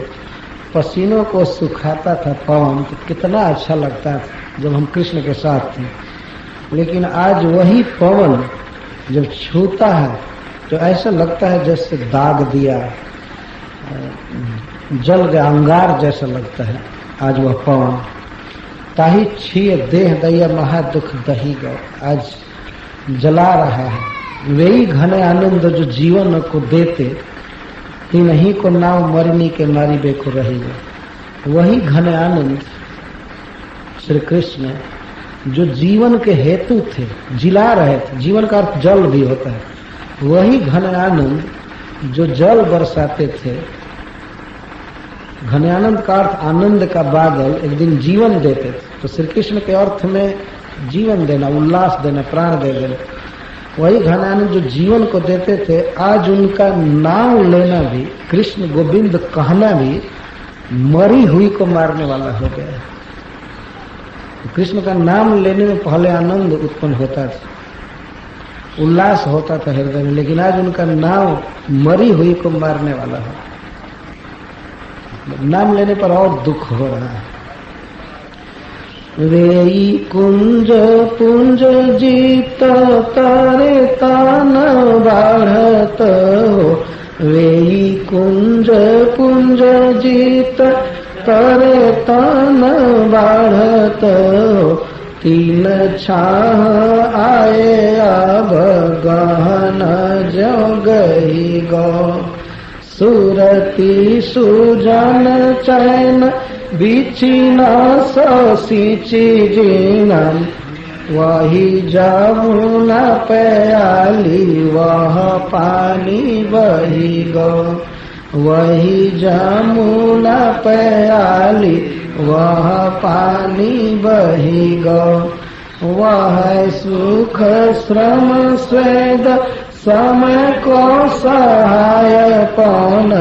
पसीनों को सुखाता था पवन, तो कितना अच्छा लगता था जब हम कृष्ण के साथ थे। लेकिन आज वही पवन जब छूता है तो ऐसा लगता है जैसे दाग दिया, जल गया, अंगार जैसा लगता है आज वह पवन। ताही छिए देह दैया महा दुख दही गो। आज जला रहा है। वही घने आनंद जो जीवन को देते, तीनही को नाव मरनी के मारी बेको रहेगा। वही घने आनंद श्री कृष्ण जो जीवन के हेतु थे, जिला रहे थे, जीवन का अर्थ जल भी होता है, वही घने आनंद जो जल बरसाते थे। घने आनंद का अर्थ आनंद का बादल, एक दिन जीवन देते थे। तो श्री कृष्ण के अर्थ में जीवन देना, उल्लास देना, प्राण दे देना, वही घनानंद जो जीवन को देते थे, आज उनका नाम लेना भी, कृष्ण गोविंद कहना भी मरी हुई को मारने वाला हो गया। कृष्ण का नाम लेने में पहले आनंद उत्पन्न होता था, उल्लास होता था हृदय में, लेकिन आज उनका नाम मरी हुई को मारने वाला है। नाम लेने पर और दुख हो रहा है। वेई कुंज पुंज जीत तारे तान बाढ़त हो। वेई कुंज पुंज जीत तारे तान बाढ़त हो। तीन छाह आए अब गहन जो गई गो। सुरती सुजन चैन बीची न सींची जीनम। वही जमुना प्याली वह पानी बही गो। वही जमुना प्याली वह पानी बही गो। वह सुख श्रम स्वेद समय को सहाय पौन।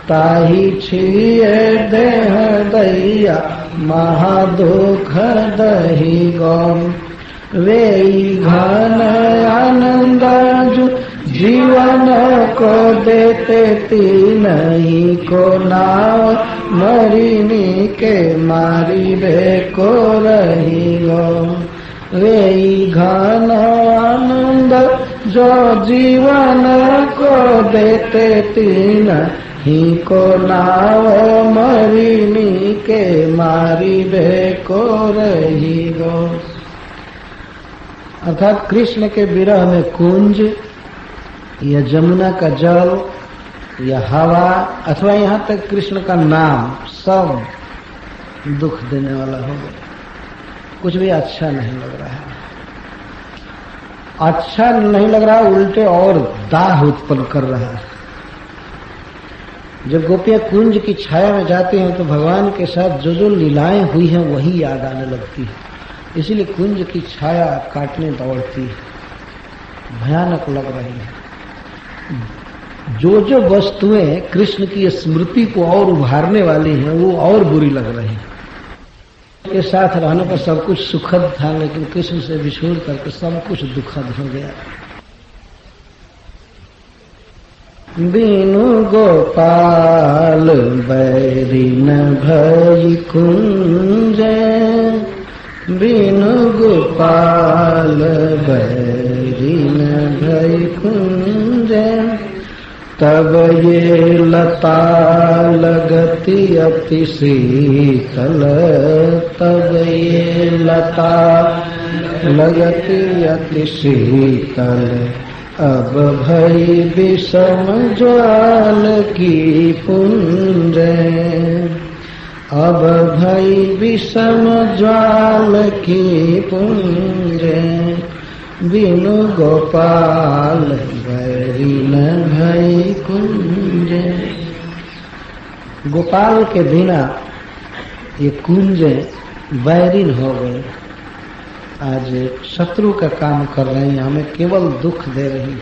ताही छिए देह दैया महादुख दही गो। वेई घन आनंद जीवन को देते तीन ही को नाव, मरीनी के मारी बे को रही गो। वे घन आनंद जो जीवन को देते तीन ही को नाव, मरीनी के मारी बे को रही गो। अर्थात कृष्ण के विरह में कुंज या जमुना का जल या हवा अथवा यहाँ तक कृष्ण का नाम सब दुख देने वाला हो गया। कुछ भी अच्छा नहीं लग रहा है, अच्छा नहीं लग रहा, उल्टे और दाह उत्पन्न कर रहा है। जब गोपियां कुंज की छाया में जाती हैं तो भगवान के साथ जो जो लीलाएं हुई हैं वही याद आने लगती है, इसीलिए कुंज की छाया काटने दौड़ती है, भयानक लग रही है। जो जो वस्तुएं कृष्ण की स्मृति को और उभारने वाली हैं वो और बुरी लग रही हैं। के साथ रहने पर सब कुछ सुखद था, लेकिन कृष्ण से विछोड़ करके सब कुछ दुखद हो गया। बीनु गोपाल बैरी न भई कुंज, बीनु गोपाल बैरी न भई कुंज, तब ये लता लगती अति शीतल, तब ये लता लगती अति शीतल, अब भई विषम ज्वाल की पुंज, अब भई विषम ज्वाल की पुंज, बिनु गोपाल बैरी न भई कुंज। गोपाल के बिना ये कुंज बैरीन हो गए, आज शत्रु का काम कर रहे हैं, हमें केवल दुख दे रही।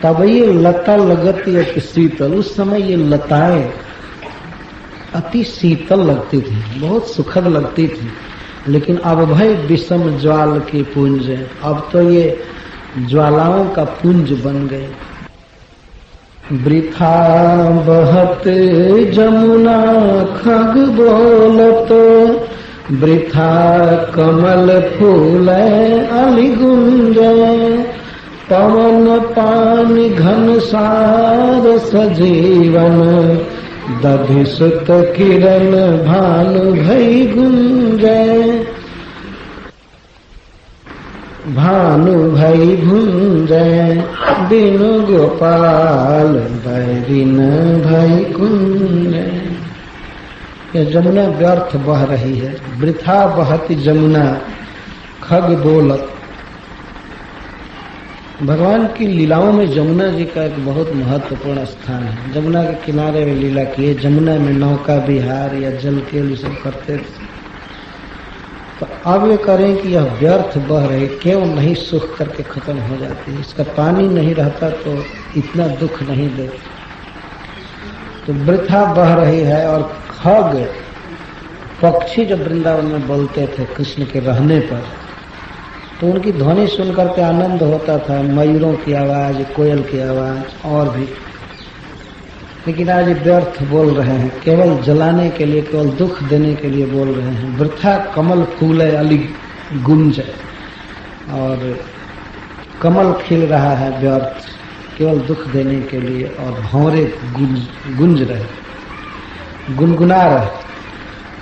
तब ये लता लगती अति शीतल, उस समय ये लताएं अति शीतल लगती थी, बहुत सुखद लगती थी, लेकिन अब भय विषम ज्वाल की पुंज, अब तो ये ज्वालाओं का पुंज बन गए। वृथा बहत जमुना खग बोलत, वृथा कमल फूल अलिगुंज, पवन पानी घनसार सजीवन, दधिसुत किरण भानु भई गुंजय, भानु भई भुंजय, बिनु गोपाल बैरी न भई कुंजय। यह जमुना व्यर्थ बह रही है, वृथा बहती जमुना खग बोलत। भगवान की लीलाओं में जमुना जी का एक बहुत महत्वपूर्ण स्थान है। जमुना के किनारे में लीला किए, जमुना में नौका विहार या जल के सब करते थे। तो अब ये करें कि यह व्यर्थ बह रही, क्यों नहीं सुख करके खत्म हो जाती है। इसका पानी नहीं रहता तो इतना दुख नहीं दे, तो वृथा बह रही है। और खग पक्षी जब वृंदावन में बोलते थे कृष्ण के रहने पर, तो उनकी ध्वनि सुनकर के आनंद होता था, मयूरों की आवाज, कोयल की आवाज और भी। लेकिन आज व्यर्थ बोल रहे हैं, केवल जलाने के लिए, केवल दुख देने के लिए बोल रहे हैं। वृथा कमल फूल अली गुंज, और कमल खिल रहा है व्यर्थ, केवल दुख देने के लिए, और भंवरे गुंज रहे, गुनगुना रहे।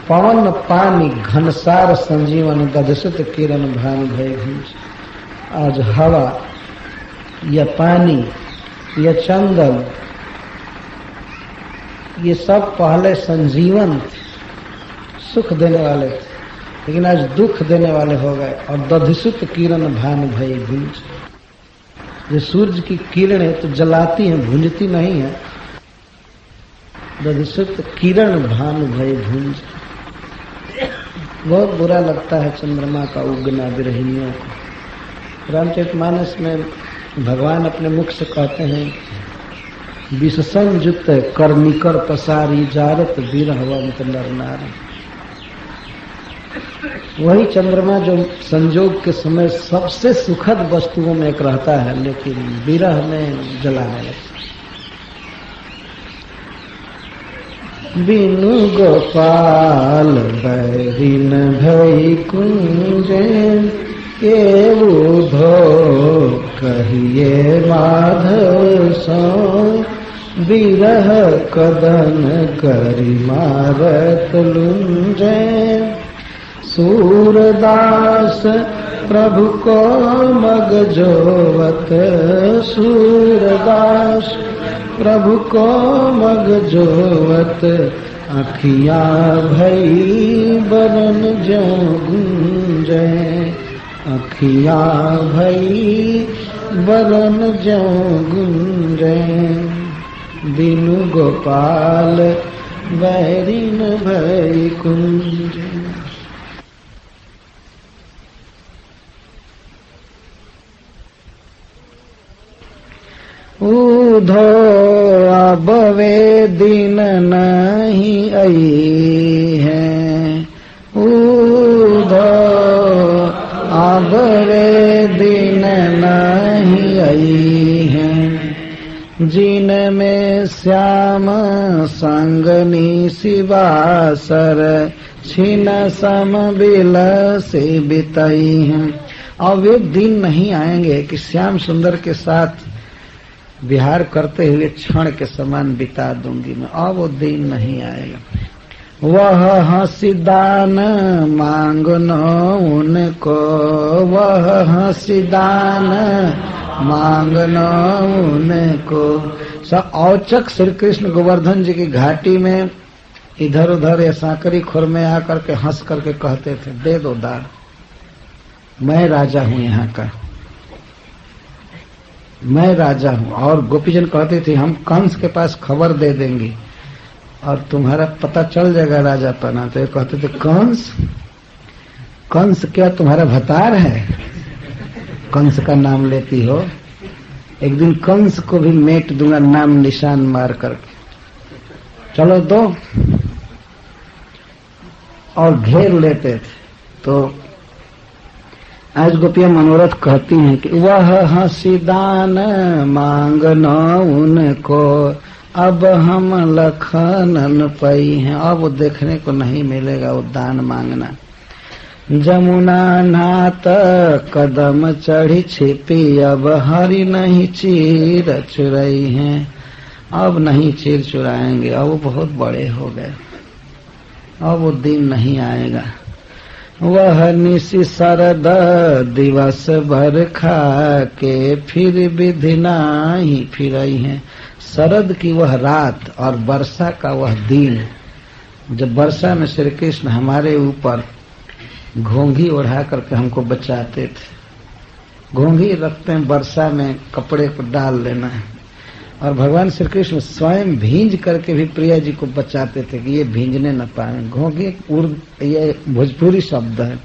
पवन पानी घनसार संजीवन, दधसुत किरण भानु भय घुंज। आज हवा या पानी या चंदन ये सब पहले संजीवन थे, सुख देने वाले थे, लेकिन आज दुख देने वाले हो गए। और दधसुत किरण भानु भय घुंज, जो सूर्य की किरणें तो जलाती हैं, भुंजती नहीं है। दधसुत किरण भानु भय घुंज। बहुत बुरा लगता है चंद्रमा का उगना विरहिणियों को। रामचरितमानस में भगवान अपने मुख से कहते हैं, विषसंयुक्त कर्मिकर पसारी, जारत विरहवंत नर नारी। वही चंद्रमा जो संजोग के समय सबसे सुखद वस्तुओं में एक रहता है, लेकिन विरह में जलाने लगता। बिनु गोपाल बैरिन भई कुंजे, केवुधो कहिए माधव सो, विरह कदन करि मारत लुंजे। सूरदास प्रभु को मग जोवत, सूरदास प्रभु को मग जोवत, अखियाँ भई बरन जो गुंजे, अखियाँ भई बरन जो गुंजे। बिनु गोपाल बैरिन भई कुंजे। उधो अब वे दिन नहीं आई है, उधो अब वे दिन नहीं आई है। जिन में श्याम संगनी शिवासर, छिन सम बिल से बिताई है। और वे दिन नहीं आएंगे कि श्याम सुंदर के साथ विहार करते हुए क्षण के समान बिता दूंगी मैं, अब वो दिन नहीं आएगा। वह हंसी दान मांगनो उनको, वह हंसी दान मांगनो उनको। सब औचक श्री कृष्ण गोवर्धन जी की घाटी में इधर उधर या सांकरी खुर में आकर के हंस करके कहते थे, दे दो दान, मैं राजा हूं यहाँ का, मैं राजा हूं। और गोपीजन कहते थे, हम कंस के पास खबर दे देंगे और तुम्हारा पता चल जाएगा राजा पना। तो ये कहते थे, कंस, कंस क्या तुम्हारा भतार है? कंस का नाम लेती हो? एक दिन कंस को भी मेट दूंगा नाम निशान मार करके, चलो दो। और घेर लेते थे। तो आज गोपियां मनोरथ कहती हैं कि वह हंसी दान मांगनो उनको, अब हम लखनन पई हैं। अब वो देखने को नहीं मिलेगा वो दान मांगना। जमुना नात कदम चढ़ी छिपी, अब हरि नहीं चीर चुराई हैं। अब नहीं चीर चुराएंगे, अब वो बहुत बड़े हो गए, अब वो दिन नहीं आएगा। वह निशि शरद दिवस भर खा के, फिर विधि नाही फिरई है। शरद की वह रात और वर्षा का वह दिन, जब वर्षा में श्री कृष्ण हमारे ऊपर घोंघी ओढ़ा करके हमको बचाते थे। घोंघी रखते हैं वर्षा में, कपड़े को डाल लेना है। और भगवान श्री कृष्ण स्वयं भींज करके भी प्रिया जी को बचाते थे कि ये भींजने न पाए। घोंघी ये भोजपुरी शब्द है।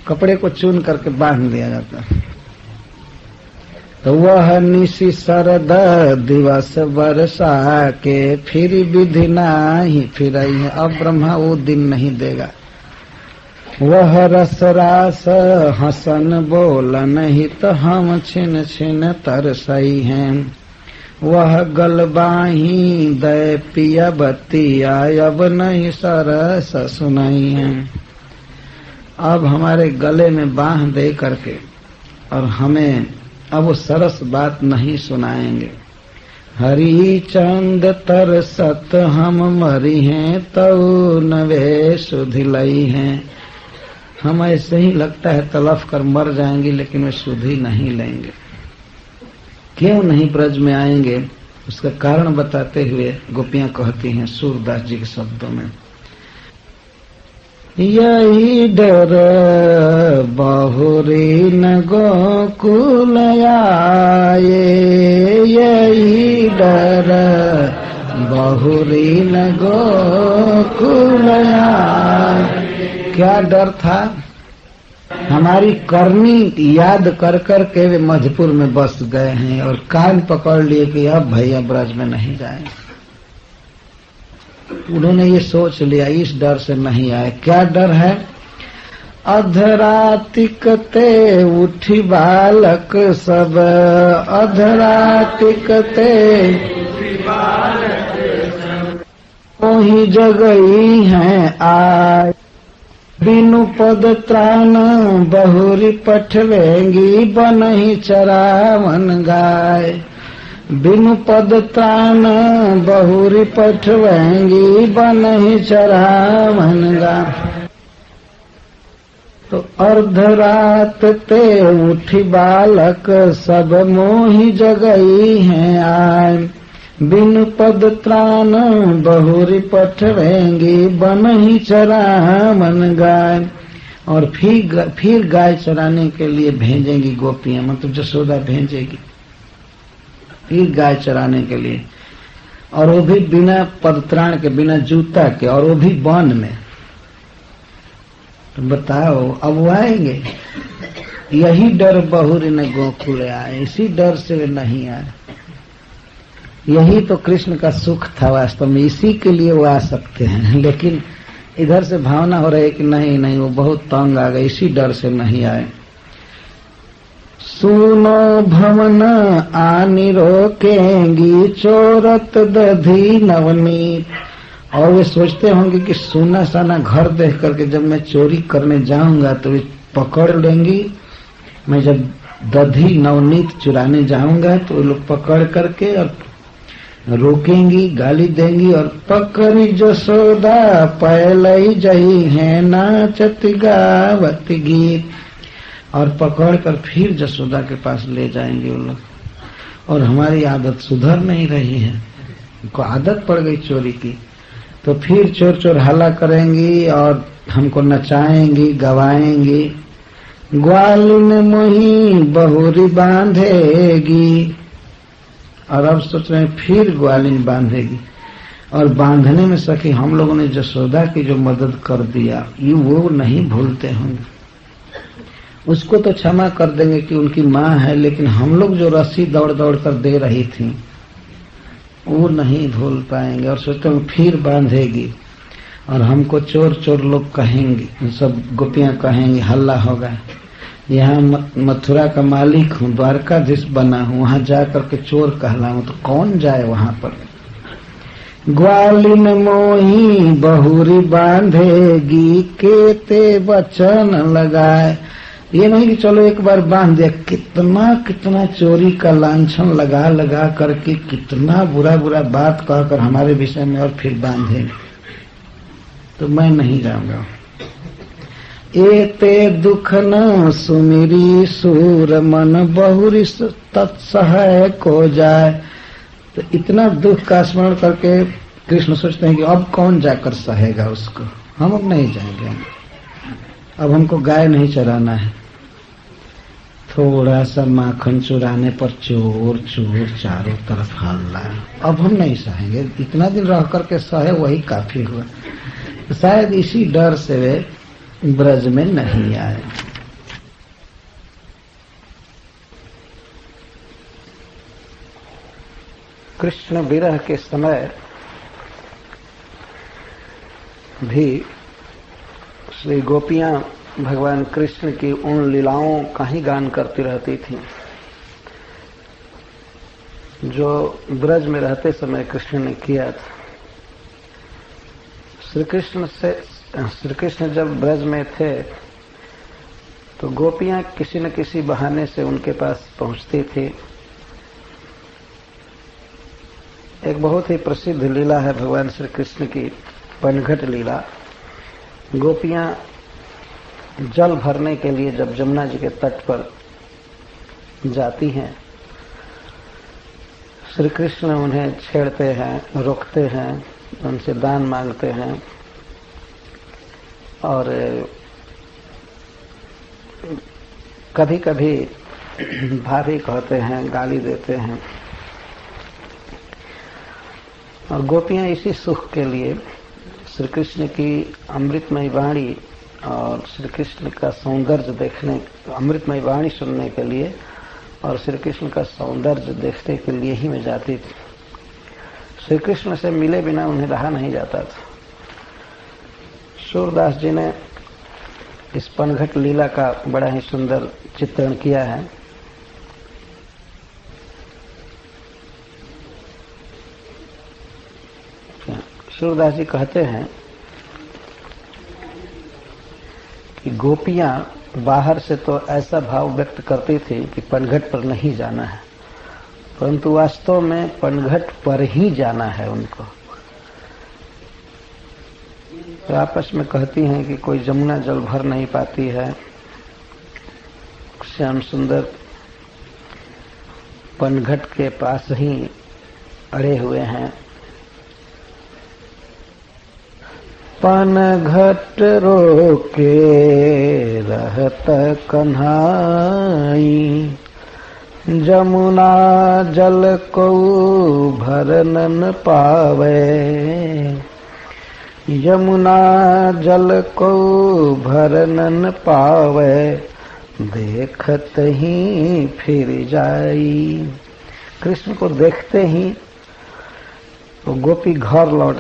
कपड़े को चुन करके बांध दिया जाता है। तो वह निशि शरद दिवस वर्षा के, फिर विधि नाही फिरई है। अब ब्रह्मा वो दिन नहीं देगा। वह रस रास हसन बोलन हित, हम छिन छिन तरसई हैं। वह गलबाही दय पिया बतिया, अब नहीं सरस सुनई हैं। अब हमारे गले में बांह दे करके और हमें अब वो सरस बात नहीं सुनाएंगे। हरि चंद तरसत हम मरी हैं, तऊ नवे सुधिलई हैं। हम ऐसे ही लगता है तलफ कर मर जाएंगे, लेकिन वे सुधि नहीं लेंगे। क्यों नहीं ब्रज में आएंगे, उसका कारण बताते हुए गोपियां कहती हैं सूरदास जी के शब्दों में, यही डर बहुरी न गोकुल आए, यही डर बहुरी न गोकुल आए। क्या डर था? हमारी करनी याद कर कर के वे मधुपुर में बस गए हैं और कान पकड़ लिए कि अब भैया ब्रज में नहीं जाएंगे। उन्होंने ये सोच लिया, इस डर से नहीं आए। क्या डर है? अधरातिकते उठी बालक सब, अधरातिकते वही जगई हैं आय, बिनु पद त्राण बहुरी पठवेंगी बनही चरावन गाय, बिनु पद त्राण बहुरी पठवेंगी बनही चरावन गाय। तो अर्धरात ते उठी बालक सब मोहि जगई हैं आय, बिन पद त्राण बहुरी पठवेंगी बनही चरावन गाय। और फिर गाय चराने के लिए भेजेंगी गोपियां, मतलब जसोदा भेजेगी फिर गाय चराने के लिए, और वो भी बिना पदत्राण के, बिना जूता के, और वो भी वन में। तो बताओ अब वो आएंगे? यही डर बहुरी ने गोकुल आए, इसी डर से वे नहीं आए। यही तो कृष्ण का सुख था वास्तव में, इसी के लिए वो आ सकते हैं। लेकिन इधर से भावना हो रही है कि नहीं नहीं, वो बहुत तंग आ गए, इसी डर से नहीं आए। सुनो भवन आनी रोकेंगी चोरत दधी नवनीत। और वे सोचते होंगे कि सोना साना घर देख करके जब मैं चोरी करने जाऊंगा तो वे पकड़ लेंगी। मैं जब दधी नवनीत चुराने जाऊंगा तो वे लोग पकड़ करके और रोकेंगी, गाली देंगी, और पकड़ी जसोदा पहले जही है नाचत गावत गीत। और पकड़ कर फिर जसोदा के पास ले जाएंगे वो लोग। और हमारी आदत सुधर नहीं रही है, उनको आदत पड़ गई चोरी की, तो फिर चोर चोर हल्ला करेंगी और हमको नचाएंगी, गवाएंगी। ग्वालिन मोही बहुरी बांधेगी। और अब सोच रहे हैं फिर ग्वालिन बांधेगी। और बांधने में सखी हम लोगों ने जसोदा की जो मदद कर दिया, ये वो नहीं भूलते होंगे। उसको तो क्षमा कर देंगे कि उनकी माँ है, लेकिन हम लोग जो रस्सी दौड़ दौड़ कर दे रही थी वो नहीं भूल पाएंगे। और सोचते हैं फिर बांधेगी और हमको चोर चोर लोग कहेंगे, सब गोपियां कहेंगी, हल्ला होगा। यहाँ मथुरा का मालिक हूँ, द्वारकाधीश बना हूँ, वहां जाकर के चोर कहलाऊं तो कौन जाए वहां पर। ग्वालिन मोही बहुरी बांधेगी केते वचन लगाए। ये नहीं कि चलो एक बार बांध दिया, कितना कितना चोरी का लांछन लगा लगा करके, कितना बुरा बुरा बात कहकर हमारे विषय में, और फिर बांधेंगे। तो मैं नहीं जाऊंगा। एते दुख न सुमिरी सूर मन बहुरी तत्सहाय को जाए। तो इतना दुख का स्मरण करके कृष्ण सोचते हैं कि अब कौन जाकर सहेगा उसको, हम अब नहीं जाएंगे। अब हमको गाय नहीं चराना है। थोड़ा सा माखन चुराने पर चोर चोर चारों तरफ हल्ला, अब हम नहीं सहेंगे। इतना दिन रह करके सहे वही काफी हुआ। तो शायद इसी डर से वे ब्रज में नहीं आए। कृष्ण विरह के समय भी श्री गोपियां भगवान कृष्ण की उन लीलाओं का ही गान करती रहती थी जो ब्रज में रहते समय कृष्ण ने किया था। श्री कृष्ण जब ब्रज में थे तो गोपियां किसी न किसी बहाने से उनके पास पहुंचती थी। एक बहुत ही प्रसिद्ध लीला है भगवान श्री कृष्ण की, पनघट लीला। गोपियां जल भरने के लिए जब जमुना जी के तट पर जाती हैं, श्री कृष्ण उन्हें छेड़ते हैं, रोकते हैं, उनसे दान मांगते हैं और कभी कभी भाभी कहते हैं, गाली देते हैं। और गोपियां इसी सुख के लिए श्री कृष्ण की अमृतमयी वाणी और श्री कृष्ण का सौंदर्य देखने, अमृतमयी वाणी सुनने के लिए और श्री कृष्ण का सौंदर्य देखने के लिए ही मैं जाती थी। श्री कृष्ण से मिले बिना उन्हें रहा नहीं जाता था। सूरदास जी ने इस पनघट लीला का बड़ा ही सुंदर चित्रण किया है। सूरदास जी कहते हैं कि गोपियां बाहर से तो ऐसा भाव व्यक्त करती थी कि पनघट पर नहीं जाना है, परंतु वास्तव में पनघट पर ही जाना है उनको। तो आपस में कहती हैं कि कोई जमुना जल भर नहीं पाती है, श्याम सुंदर पनघट के पास ही अड़े हुए हैं। पनघट रोके रहत कन्हाई, जमुना जल को भरनन पावे, यमुना जल को भरनन पावे, देखत ही फिर जाई। कृष्ण को देखते ही तो गोपी घर लौट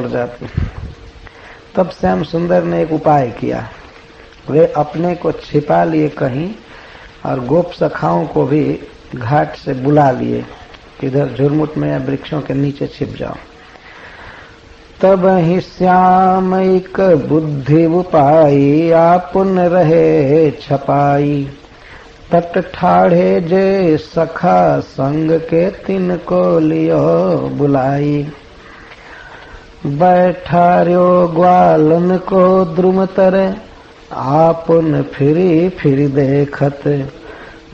जाती। तब श्याम सुंदर ने एक उपाय किया। वे अपने को छिपा लिए कहीं और गोप सखाओं को भी घाट से बुला लिए, इधर झुरमुट में या वृक्षों के नीचे छिप जाओ। तब ही श्याम एक बुद्धि उपाई, आपुन रहे छपाई, तट ठाढ़े जे सखा संग के तिनको लियो बुलाई। बैठार्यो ग्वालन को द्रुम तरे, आपुन फिरी देखत,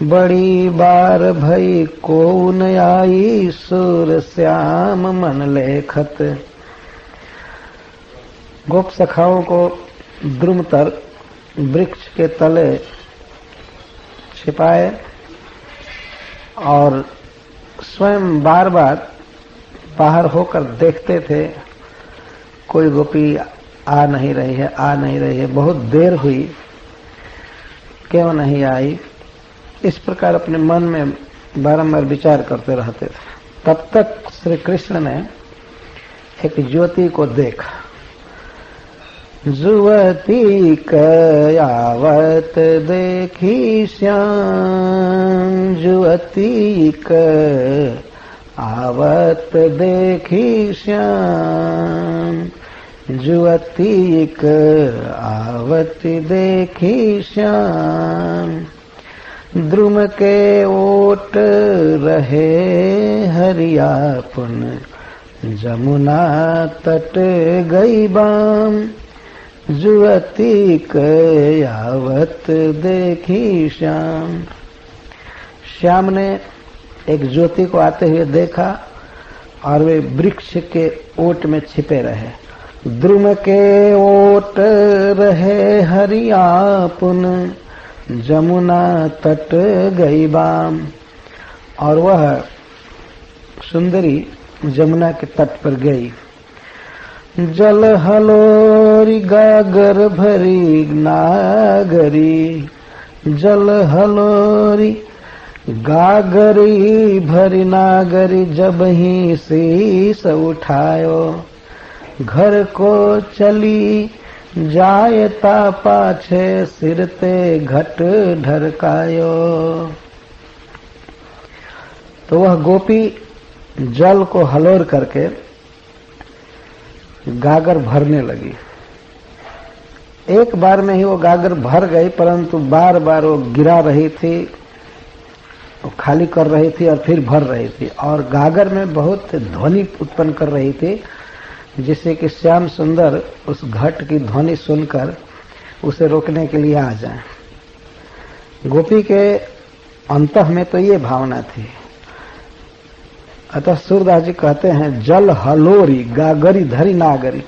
बड़ी बार भई को न आई, सूर श्याम मन लेखत। गोप सखाओं को द्रुमतर वृक्ष के तले छिपाए और स्वयं बार बार बाहर होकर देखते थे, कोई गोपी आ नहीं रही है, बहुत देर हुई, क्यों नहीं आई। इस प्रकार अपने मन में बारंबार विचार करते रहते थे। तब तक श्री कृष्ण ने एक ज्योति को देखा। जुवती कयावत देखी श्याम, जुवती आवत देखी श्याम, जुवती आवत देखी श्याम। द्रुम के ओट रहे हरियापन, जमुना तट गई बाम, जुवती कयावत देखी श्याम। श्याम ने एक ज्योति को आते हुए देखा और वे वृक्ष के ओट में छिपे रहे। द्रुम के ओट रहे हरियापुन, जमुना तट गई बाम। और वह सुंदरी जमुना के तट पर गई। जल हलोरी गागर भरी नागरी, जल हलोरी गागरी भरी नागरी, जब ही शीस उठायो, घर को चली जायता पाछे, सिरते घट ढरकायो। तो वह गोपी जल को हलोर करके गागर भरने लगी। एक बार में ही वो गागर भर गई, परंतु बार बार वो गिरा रही थी, वो खाली कर रही थी और फिर भर रही थी, और गागर में बहुत ध्वनि उत्पन्न कर रही थी, जिससे कि श्याम सुंदर उस घट की ध्वनि सुनकर उसे रोकने के लिए आ जाए। गोपी के अंतः में तो ये भावना थी। अतः सूरदास जी कहते हैं, जल हलोरी गागरी धरी नागरी,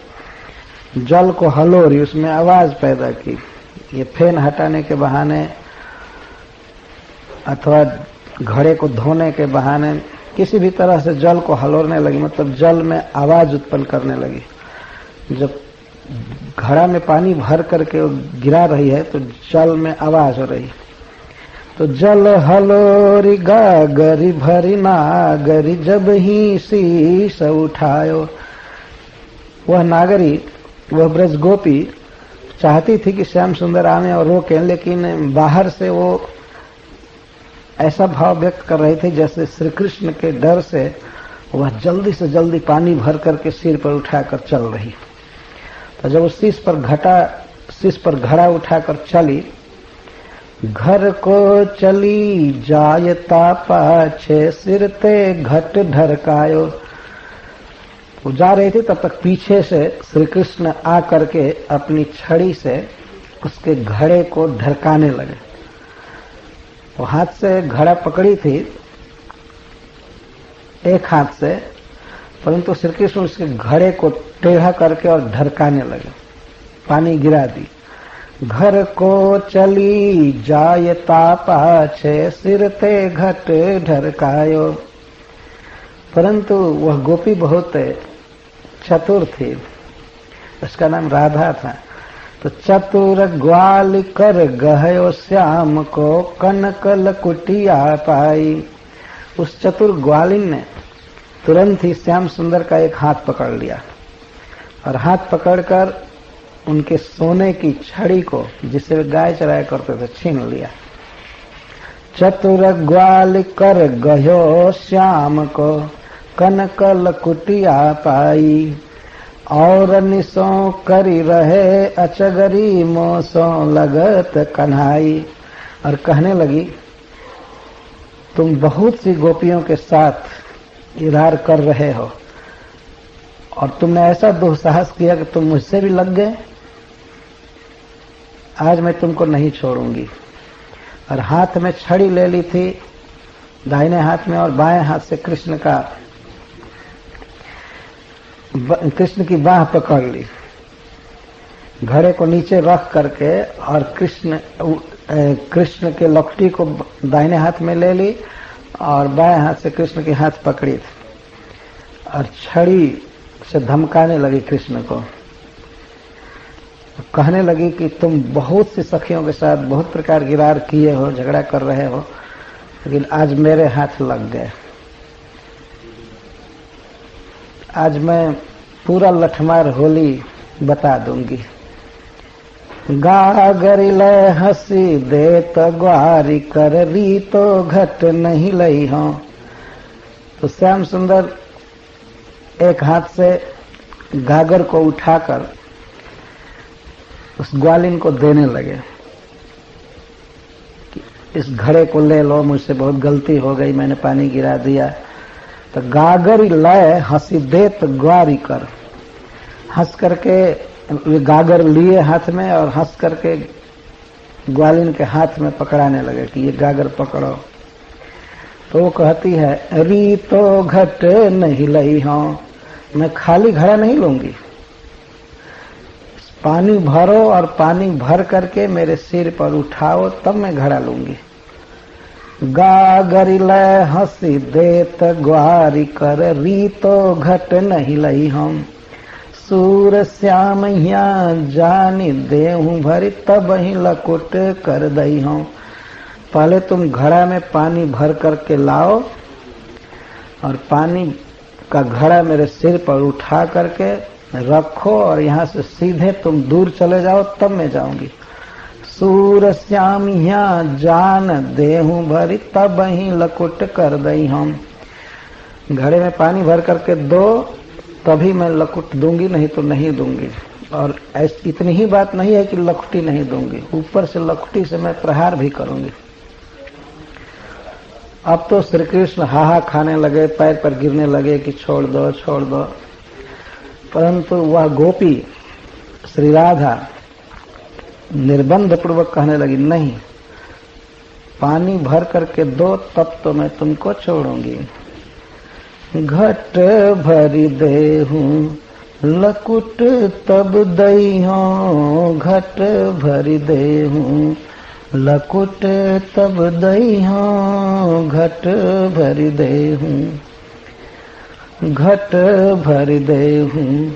जल को हलोरी, उसमें आवाज पैदा की। ये फेन हटाने के बहाने अथवा घड़े को धोने के बहाने किसी भी तरह से जल को हलोरने लगी, मतलब जल में आवाज उत्पन्न करने लगी। जब घड़ा में पानी भर करके गिरा रही है तो जल में आवाज हो रही, तो जल हलोरी गागरी भरी नागरी जब ही शीश उठायो। वह नागरी, वह ब्रज गोपी चाहती थी कि श्याम सुंदर आवे और रोकें, लेकिन बाहर से वो ऐसा भाव व्यक्त कर रहे थे जैसे श्री कृष्ण के डर से वह जल्दी से जल्दी पानी भर करके सिर पर उठाकर चल रही। तो जब उस शीश पर घड़ा उठाकर चली, घर को चली जायता पाछे सिर ते घट ढरकायो। वो जा रही थी, तब तक पीछे से श्री कृष्ण आ करके अपनी छड़ी से उसके घड़े को ढरकाने लगे। वो हाथ से घड़ा पकड़ी थी एक हाथ से, परंतु श्री कृष्ण उसके घड़े को टेढ़ा करके और ढरकाने लगे, पानी गिरा दी। घर को चली जायता पाछे सिर ते घट ढरकायो। परंतु वह गोपी बहुत चतुर थी, उसका नाम राधा था। तो चतुर ग्वाल कर गहयो श्याम को कनक लकुटिया पाई। उस चतुर ग्वालिन ने तुरंत ही श्याम सुंदर का एक हाथ पकड़ लिया और हाथ पकड़कर उनके सोने की छड़ी को, जिसे वे गाय चराया करते थे, छीन लिया। चतुर ग्वाल कर गयो श्याम को कनक लकुटिया पाई। और निसो करी रहे अचगरी मोसो लगत कन्हाई। और कहने लगी, तुम बहुत सी गोपियों के साथ इरार कर रहे हो और तुमने ऐसा दुस्साहस किया कि तुम मुझसे भी लग गए। आज मैं तुमको नहीं छोड़ूंगी। और हाथ में छड़ी ले ली थी दाहिने हाथ में और बाएं हाथ से कृष्ण की बाह पकड़ ली, घड़े को नीचे रख करके और कृष्ण के लकड़ी को दाहिने हाथ में ले ली और बाएं हाथ से कृष्ण के हाथ पकड़ी थी और छड़ी से धमकाने लगी कृष्ण को। कहने लगी कि तुम बहुत सी सखियों के साथ बहुत प्रकार गिरार किए हो, झगड़ा कर रहे हो, लेकिन आज मेरे हाथ लग गए। आज मैं पूरा लठमार होली बता दूंगी। गागरी लय हंसी देत ग्वारी कर री तो घट नहीं लई हो। तो श्याम सुंदर एक हाथ से गागर को उठाकर उस ग्वालिन को देने लगे कि इस घड़े को ले लो, मुझसे बहुत गलती हो गई, मैंने पानी गिरा दिया। तो गागरी लय हंसी देत ग्वारी कर, हंस करके वे गागर लिए हाथ में और हंस करके ग्वालिन के हाथ में पकड़ाने लगे कि ये गागर पकड़ो। तो वो कहती है, री तो घट नहीं लई हूं, मैं खाली घड़ा नहीं लूंगी, पानी भरो और पानी भर करके मेरे सिर पर उठाओ, तब मैं घड़ा लूंगी। गागरी लय हंसी देत ग्वारी कर री तो घट नहीं लई हम। सूर श्याम यहाँ जानी देहूं भरी तब ही लकुट कर दई हूं। पहले तुम घड़ा में पानी भर करके लाओ और पानी का घड़ा मेरे सिर पर उठा करके रखो और यहाँ से सीधे तुम दूर चले जाओ, तब मैं जाऊंगी। सूर श्याम यहाँ जान देहूं भरी तब ही लकुट कर दई हम। घड़े में पानी भर करके दो, तभी मैं लकुट दूंगी, नहीं तो नहीं दूंगी। और इतनी ही बात नहीं है कि लकुटी नहीं दूंगी, ऊपर से लकुटी से मैं प्रहार भी करूंगी। अब तो श्री कृष्ण हाहा खाने लगे, पैर पर गिरने लगे कि छोड़ दो छोड़ दो। परंतु वह गोपी श्री राधा निर्बंध पूर्वक कहने लगी, नहीं, पानी भर करके दो तब तो मैं तुमको छोड़ूंगी। घट भरी देहूं लकुट तब दई हो, घट भरी देहूं लकुट तब दई हो, घट भरी देहूं, घट भरी देहूं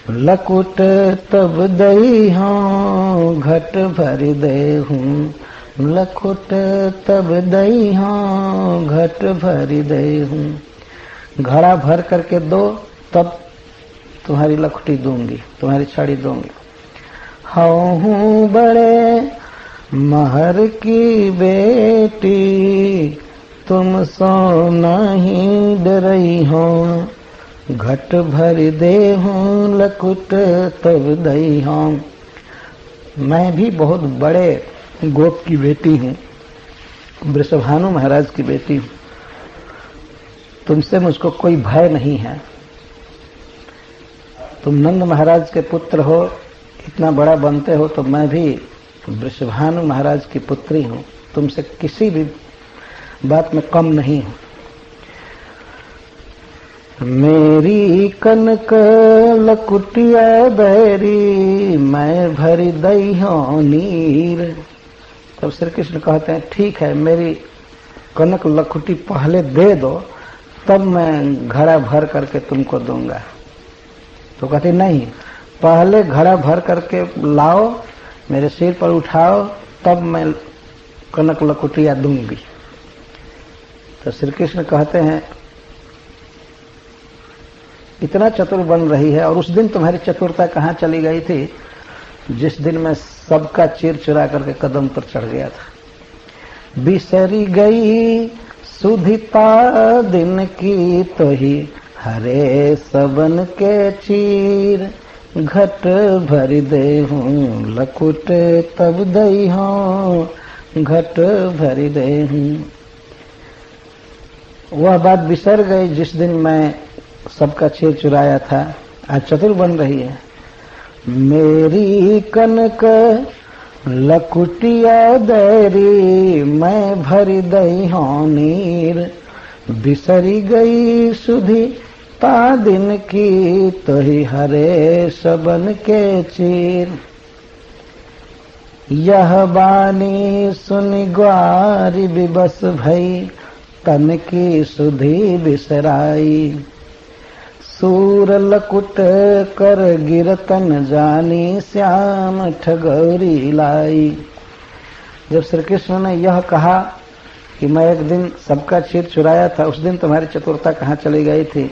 लकुट तब दई हो, घट भरी देहूं लखुट तब दई हाँ घट भरी दई हूँ। घड़ा भर करके दो तब तुम्हारी लखुटी दूंगी, तुम्हारी छड़ी दूंगी। हूँ बड़े महर की बेटी, तुम सो नहीं डरई हो। घट भर दे हूँ लकुट तब दई हूँ। मैं भी बहुत बड़े गोप की बेटी हूँ, वृषभानु महाराज की बेटी हूँ। तुमसे मुझको कोई भय नहीं है। तुम नंद महाराज के पुत्र हो, इतना बड़ा बनते हो, तो मैं भी वृषभानु महाराज की पुत्री हूँ, तुमसे किसी भी बात में कम नहीं हूँ। मेरी कनक लकुटिया बैरी, मैं भरी दई हूँ नीर। तब श्री कृष्ण कहते हैं ठीक है, मेरी कनक लकुटी पहले दे दो, तब मैं घड़ा भर करके तुमको दूंगा। तो कहते नहीं, पहले घड़ा भर करके लाओ, मेरे सिर पर उठाओ, तब मैं कनक लकुटिया दूंगी। तो श्री कृष्ण कहते हैं इतना चतुर बन रही है, और उस दिन तुम्हारी चतुरता कहाँ चली गई थी जिस दिन मैं सबका चीर चुरा करके कदम पर चढ़ गया था। बिसरी गई सुधिता दिन की तो ही हरे सबन के चीर। घट भरी दे हूँ लकुट तब दई हूँ, घट भरी दे हूँ। वह बात बिसर गई जिस दिन मैं सबका चीर चुराया था। आज चतुर बन रही है। मेरी कनक लकुटिया दैरी, मैं भरी दई हूँ नीर। बिसरी गई सुधी ता दिन की तो ही हरे सबन के चीर। यह बानी सुनि ग्वारी बिबस भई, तन की सुधी बिसराई। सूर लकुट कर गिरतन जानी, श्याम ठगौरी लाई। जब श्री कृष्ण ने यह कहा कि मैं एक दिन सबका चीर चुराया था, उस दिन तुम्हारी चतुरता कहाँ चली गई थी,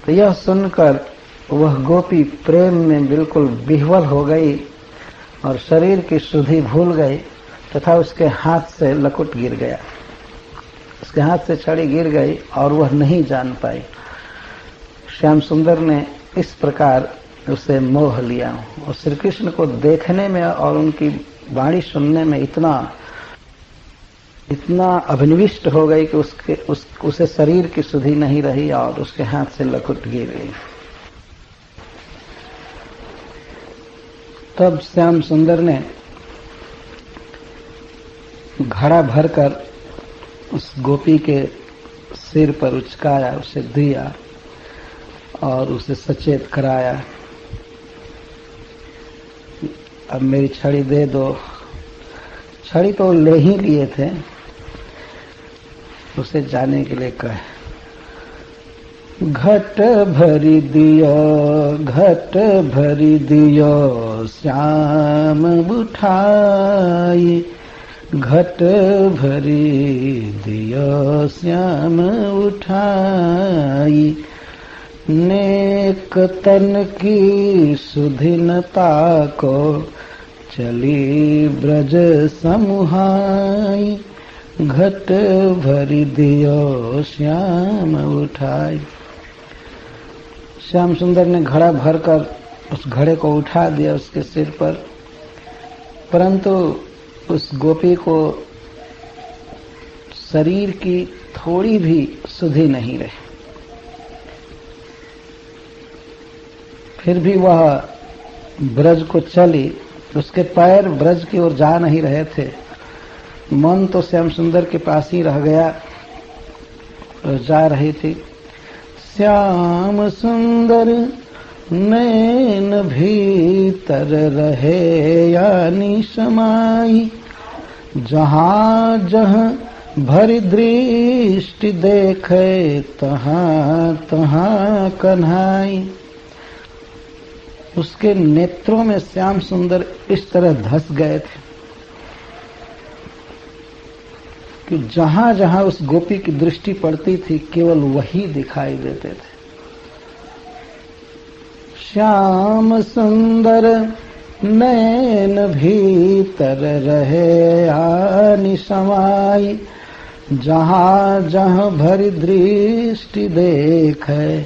तो यह सुनकर वह गोपी प्रेम में बिल्कुल विह्वल हो गई और शरीर की सुधि भूल गई, तथा उसके हाथ से लकुट गिर गया, उसके हाथ से छड़ी गिर गई और वह नहीं जान पाई। श्याम सुंदर ने इस प्रकार उसे मोह लिया और श्री कृष्ण को देखने में और उनकी वाणी सुनने में इतना अभिनिविष्ट हो गई कि उसे शरीर की सुधि नहीं रही और उसके हाथ से लकुट गिर गई। तब श्याम सुंदर ने घड़ा भरकर उस गोपी के सिर पर उचकाया, उसे दिया और उसे सचेत कराया, अब मेरी छड़ी दे दो। छड़ी तो ले ही लिए थे, उसे जाने के लिए कहे। घट भरी दियो, घट भरी दियो, श्याम उठाई। घट भरी दियो श्याम उठाई। नेक तन की सुधिनता को चली ब्रज समुहाई। घट भरी दियो श्याम उठाई। श्याम सुंदर ने घड़ा भरकर उस घड़े को उठा दिया उसके सिर पर, परंतु उस गोपी को शरीर की थोड़ी भी सुधि नहीं रही। फिर भी वह ब्रज को चली, उसके पैर ब्रज की ओर जा नहीं रहे थे, मन तो श्याम सुंदर के पास ही रह गया और जा रही थी। श्याम सुंदर नैन भीतर रहे यानी समाई। जहाँ जहाँ भरी दृष्टि देखे तहाँ तहाँ कन्हाई। उसके नेत्रों में श्याम सुंदर इस तरह धस गए थे कि जहां जहां उस गोपी की दृष्टि पड़ती थी केवल वही दिखाई देते थे। श्याम सुंदर नैन भीतर रहे आनि समाई, जहां जहां भरी दृष्टि देखे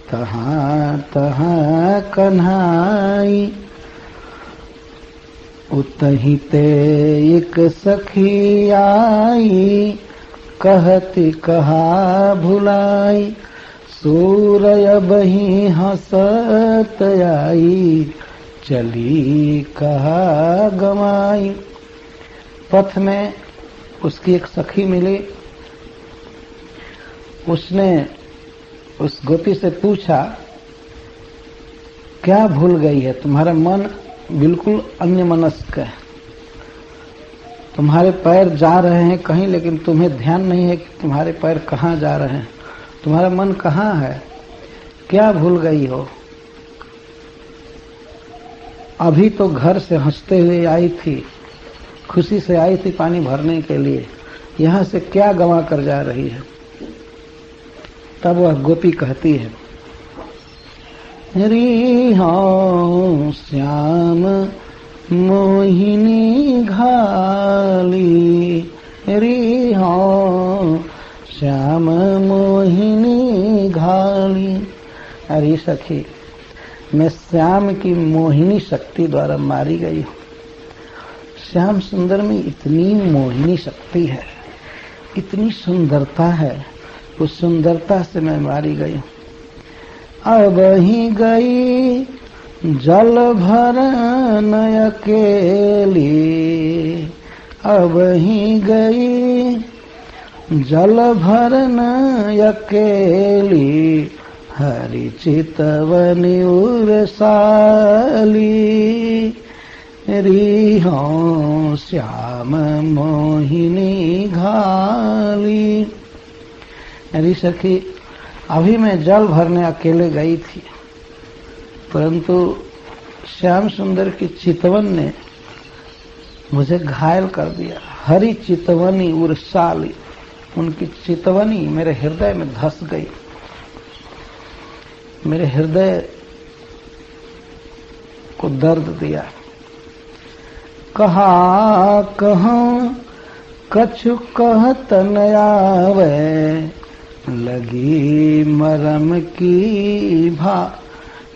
तहां तहां कन्हाई। उतहि ते एक सखी आई, कहती कहा भुलाई, सूरय बही हंसत आई, चली कहा गमाई। पथ में उसकी एक सखी मिली। उसने उस गोपी से पूछा, क्या भूल गई है? तुम्हारा मन बिल्कुल अन्यमनस्क है, तुम्हारे पैर जा रहे हैं कहीं, लेकिन तुम्हें ध्यान नहीं है कि तुम्हारे पैर कहाँ जा रहे हैं, तुम्हारा मन कहाँ है, क्या भूल गई हो? अभी तो घर से हंसते हुए आई थी, खुशी से आई थी पानी भरने के लिए, यहां से क्या गंवा कर जा रही है? तब वह गोपी कहती है, री हो श्याम मोहिनी घाली, री हो श्याम मोहिनी घाली। अरे सखी, मैं श्याम की मोहिनी शक्ति द्वारा मारी गई हूँ। श्याम सुंदर में इतनी मोहिनी शक्ति है, इतनी सुंदरता है, उस सुंदरता से मैं मारी गई हूँ। अब ही गई जल भरन अकेली, अब ही गई जल भरन अकेली, हरि चितवनी उरसाली, री हो श्याम मोहिनी घाली। अरे सखी, अभी मैं जल भरने अकेले गई थी, परंतु श्याम सुंदर की चितवन ने मुझे घायल कर दिया। हरि चितवनी उरसाली, उनकी चितवनी मेरे हृदय में धस गई, मेरे हृदय को दर्द दिया। कहा कहूं कछु कहत न आवे, लगी मरम की भा।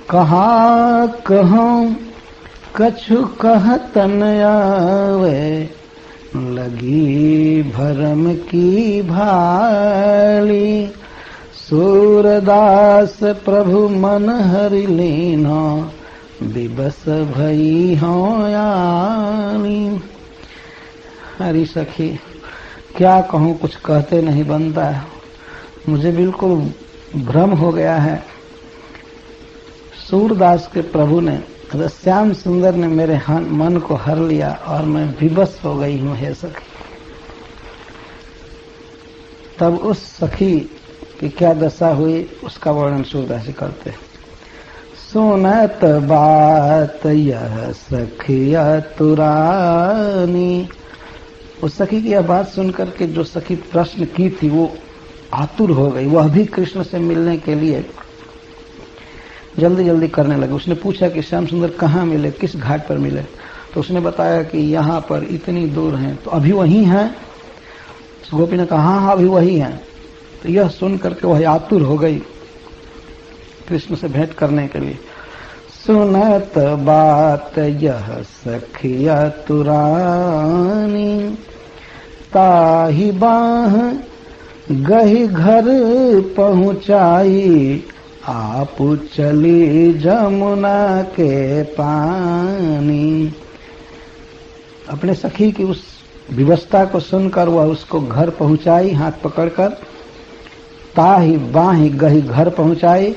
कहा कहूं कछु कहत न आवे, लगी भरम की भाली। सूरदास प्रभु मन हरि लीनो, दिबस भई हो यानी। हरी सखी, क्या कहूं, कुछ कहते नहीं बनता है, मुझे बिल्कुल भ्रम हो गया है। सूरदास के प्रभु ने, श्याम सुंदर ने मेरे मन को हर लिया और मैं विवश हो गई हूं हे सखी। तब उस सखी की क्या दशा हुई उसका वर्णन सूरदास जी करते हैं। सुनत बात यह सखिया तुरानी। उस सखी की यह बात सुनकर के जो सखी प्रश्न की थी वो आतुर हो गई, वह भी कृष्ण से मिलने के लिए जल्दी जल्दी करने लगे। उसने पूछा कि श्याम सुंदर कहाँ मिले, किस घाट पर मिले? तो उसने बताया कि यहाँ पर इतनी दूर हैं। तो अभी वही हैं? गोपी ने कहा हाँ अभी वही हैं। तो यह सुन करके वह आतुर हो गई कृष्ण से भेंट करने के लिए। सुनत बात यह सखिया तुरानी, ताही बाह गही घर पहुँचाई, आप चली जमुना के पानी। अपने सखी की उस विवस्था को सुनकर वह उसको घर पहुंचाई, हाथ पकड़कर। ताही बाही गही घर पहुंचाई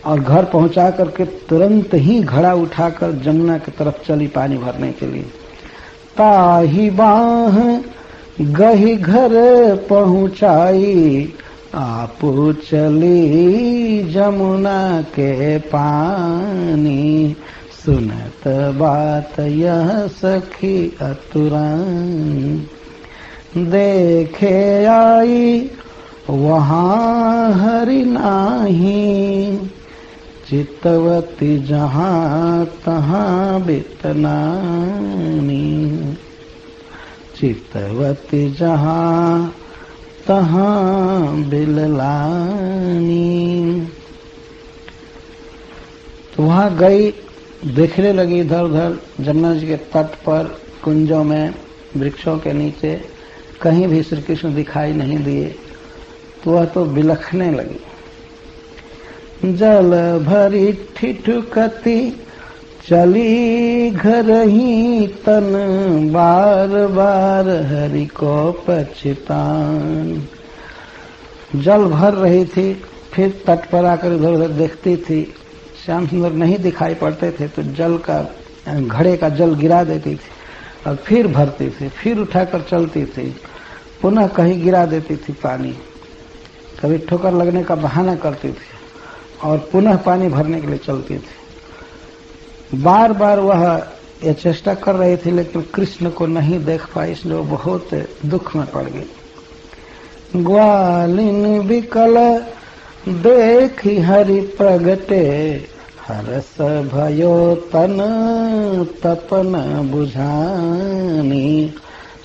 और घर पहुंचा करके तुरंत ही घड़ा उठाकर जमुना की तरफ चली पानी भरने के लिए। ताही बाह गही घर पहुंचाई, आप चली जमुना के पानी। सुनत बात यह सखी अतुरानी। देखे आई वहाँ हरि नाही, चितवती जहाँ तहाँ बितनानी, चितवती जहाँ तहाँ बिललानी। तो वहाँ गई, देखने लगी इधर उधर जमुना जी के तट पर, कुंजों में, वृक्षों के नीचे, कहीं भी श्री कृष्ण दिखाई नहीं दिए। तो वह तो बिलखने लगी। जल भरी ठिठुकती चली घर ही तन, बार बार हरि को पछतान। जल भर रही थी, फिर तट पर आकर इधर उधर देखती थी, श्याम सुंदर नहीं दिखाई पड़ते थे तो जल का, घड़े का जल गिरा देती थी और फिर भरती थी, फिर उठाकर चलती थी, पुनः कहीं गिरा देती थी पानी, कभी ठोकर लगने का बहाना करती थी और पुनः पानी भरने के लिए चलती थी। बार बार वह यह चेष्टा कर रही थी लेकिन कृष्ण को नहीं देख पाई, इसलिए वो बहुत दुख में पड़ गई। ग्वालिन विकल देखी हरि प्रगटे, हरस भयो तन तपन बुझानी,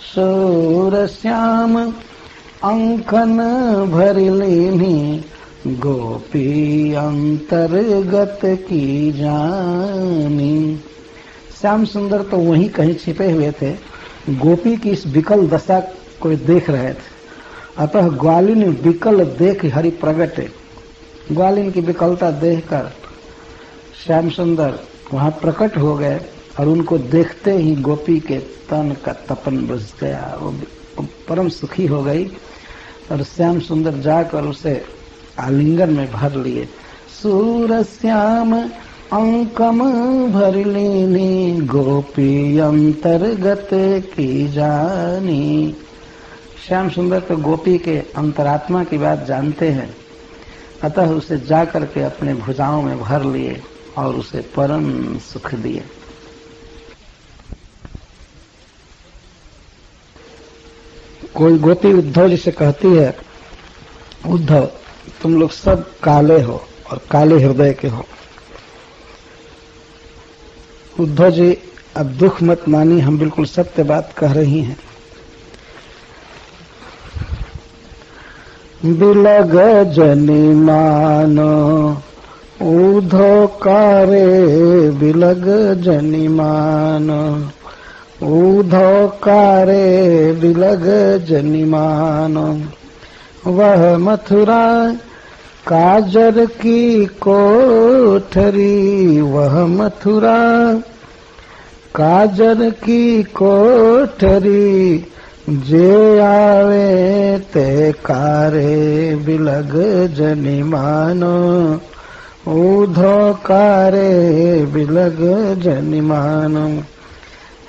सूर श्याम अंकन भरि लीनी, गोपी अंतर्गत की जानी। श्याम सुंदर तो वहीं कहीं छिपे हुए थे, गोपी की इस विकल दशा को देख रहे थे। अतः ग्वालिन विकल देख हरि प्रगटे, ग्वालिन की विकलता देखकर श्याम सुंदर वहां प्रकट हो गए और उनको देखते ही गोपी के तन का तपन बुझ गया, वो परम सुखी हो गई और श्याम सुंदर जाकर उसे आलिंगन में भर लिए। सूर श्याम अंकम भर लीनी, गोपी अंतर्गत की जानी। श्याम सुंदर तो गोपी के अंतरात्मा की बात जानते हैं, अतः उसे जाकर के अपने भुजाओं में भर लिए और उसे परम सुख दिए। कोई गोपी उद्धव जी से कहती है, उद्धव तुम लोग सब काले हो और काले हृदय के हो। उद्धव जी अब दुख मत मानी, हम बिल्कुल सत्य बात कह रही हैं। बिलग जनि मानो उद्धव कारे, बिलग जनि मानो उद्धव कारे, बिलग जनि मानो। वह मथुरा काजर की कोठरी, वह मथुरा काजर की कोठरी, जे आवे ते कारे, बिलग जनि मानो उद्धव कारे, बिलग जनि मानो।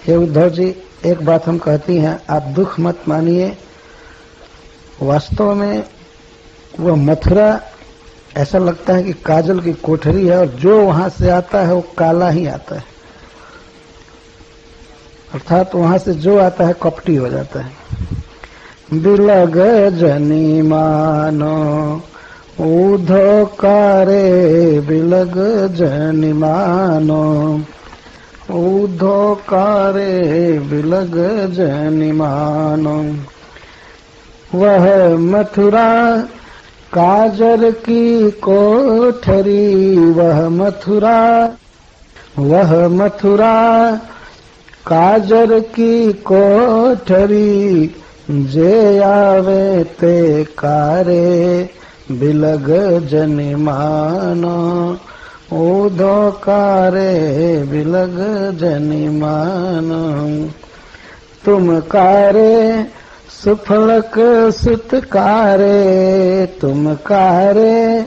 हे उद्धव जी, एक बात हम कहती हैं, आप दुख मत मानिए। वास्तव में वह मथुरा ऐसा लगता है कि काजल की कोठरी है और जो वहां से आता है वो काला ही आता है, अर्थात वहां से जो आता है कपटी हो जाता है। बिलग जनि मानो उद्धव कारे, बिलग जनि मानो उद्धव कारे, बिलग जनि मानो। वह मथुरा काजर की कोठरी, वह मथुरा काजर की कोठरी, जे आवे ते कारे, बिलग जनि मानो उद्धव कारे, बिलग जनि मानो। तुम कारे सुफलक सुतकारे, तुम कारे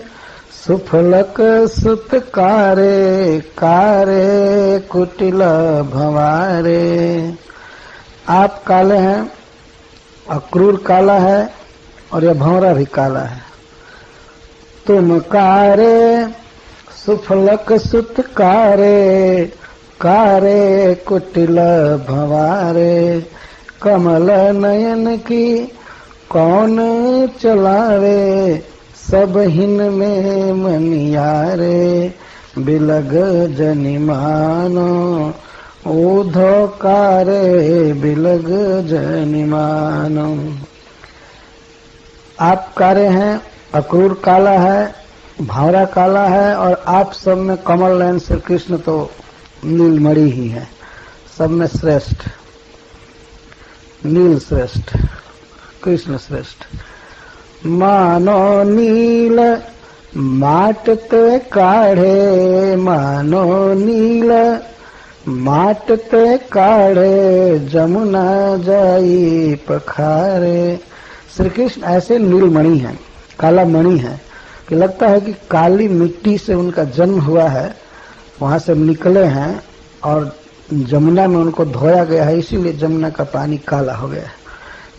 सुफलक सुतकारे, कारे कुटिल भंवारे। आप काले हैं, अक्रूर काला है और यह भंवरा भी काला है। तुम कारे सुफलक सुतकारे, कारे कुटिल भंवारे, कमल नयन की कौन चलावे, सब हिन में मनियारे, बिलग जनि मानो ऊधो कारे, बिलग जनि मानो। आप कारे हैं, अक्रूर काला है, भावरा काला है, और आप सब में कमल नयन श्री कृष्ण तो नीलमणि ही है, सब में श्रेष्ठ, नील श्रेष्ठ, कृष्ण श्रेष्ठ। मानो नील माटते काढ़े, मानो नील माटते काढ़े, जमुना जाई पखारे। श्री कृष्ण ऐसे नीलमणि हैं, काला मणि है कि लगता है कि काली मिट्टी से उनका जन्म हुआ है, वहां से निकले हैं और जमुना में उनको धोया गया है, इसीलिए जमुना का पानी काला हो गया है।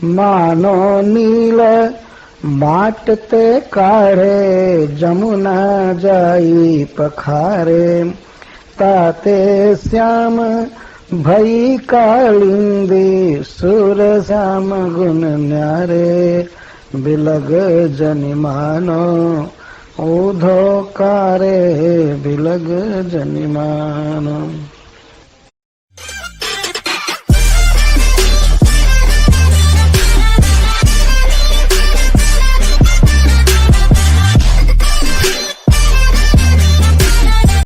मानो नील माटते काढ़े, जमुना जाई पखारे, ताते श्याम भई कालिंदी, सुर श्याम गुण न्यारे, बिलग जनि मानो ऊधो कारे, बिलग जनि मानो।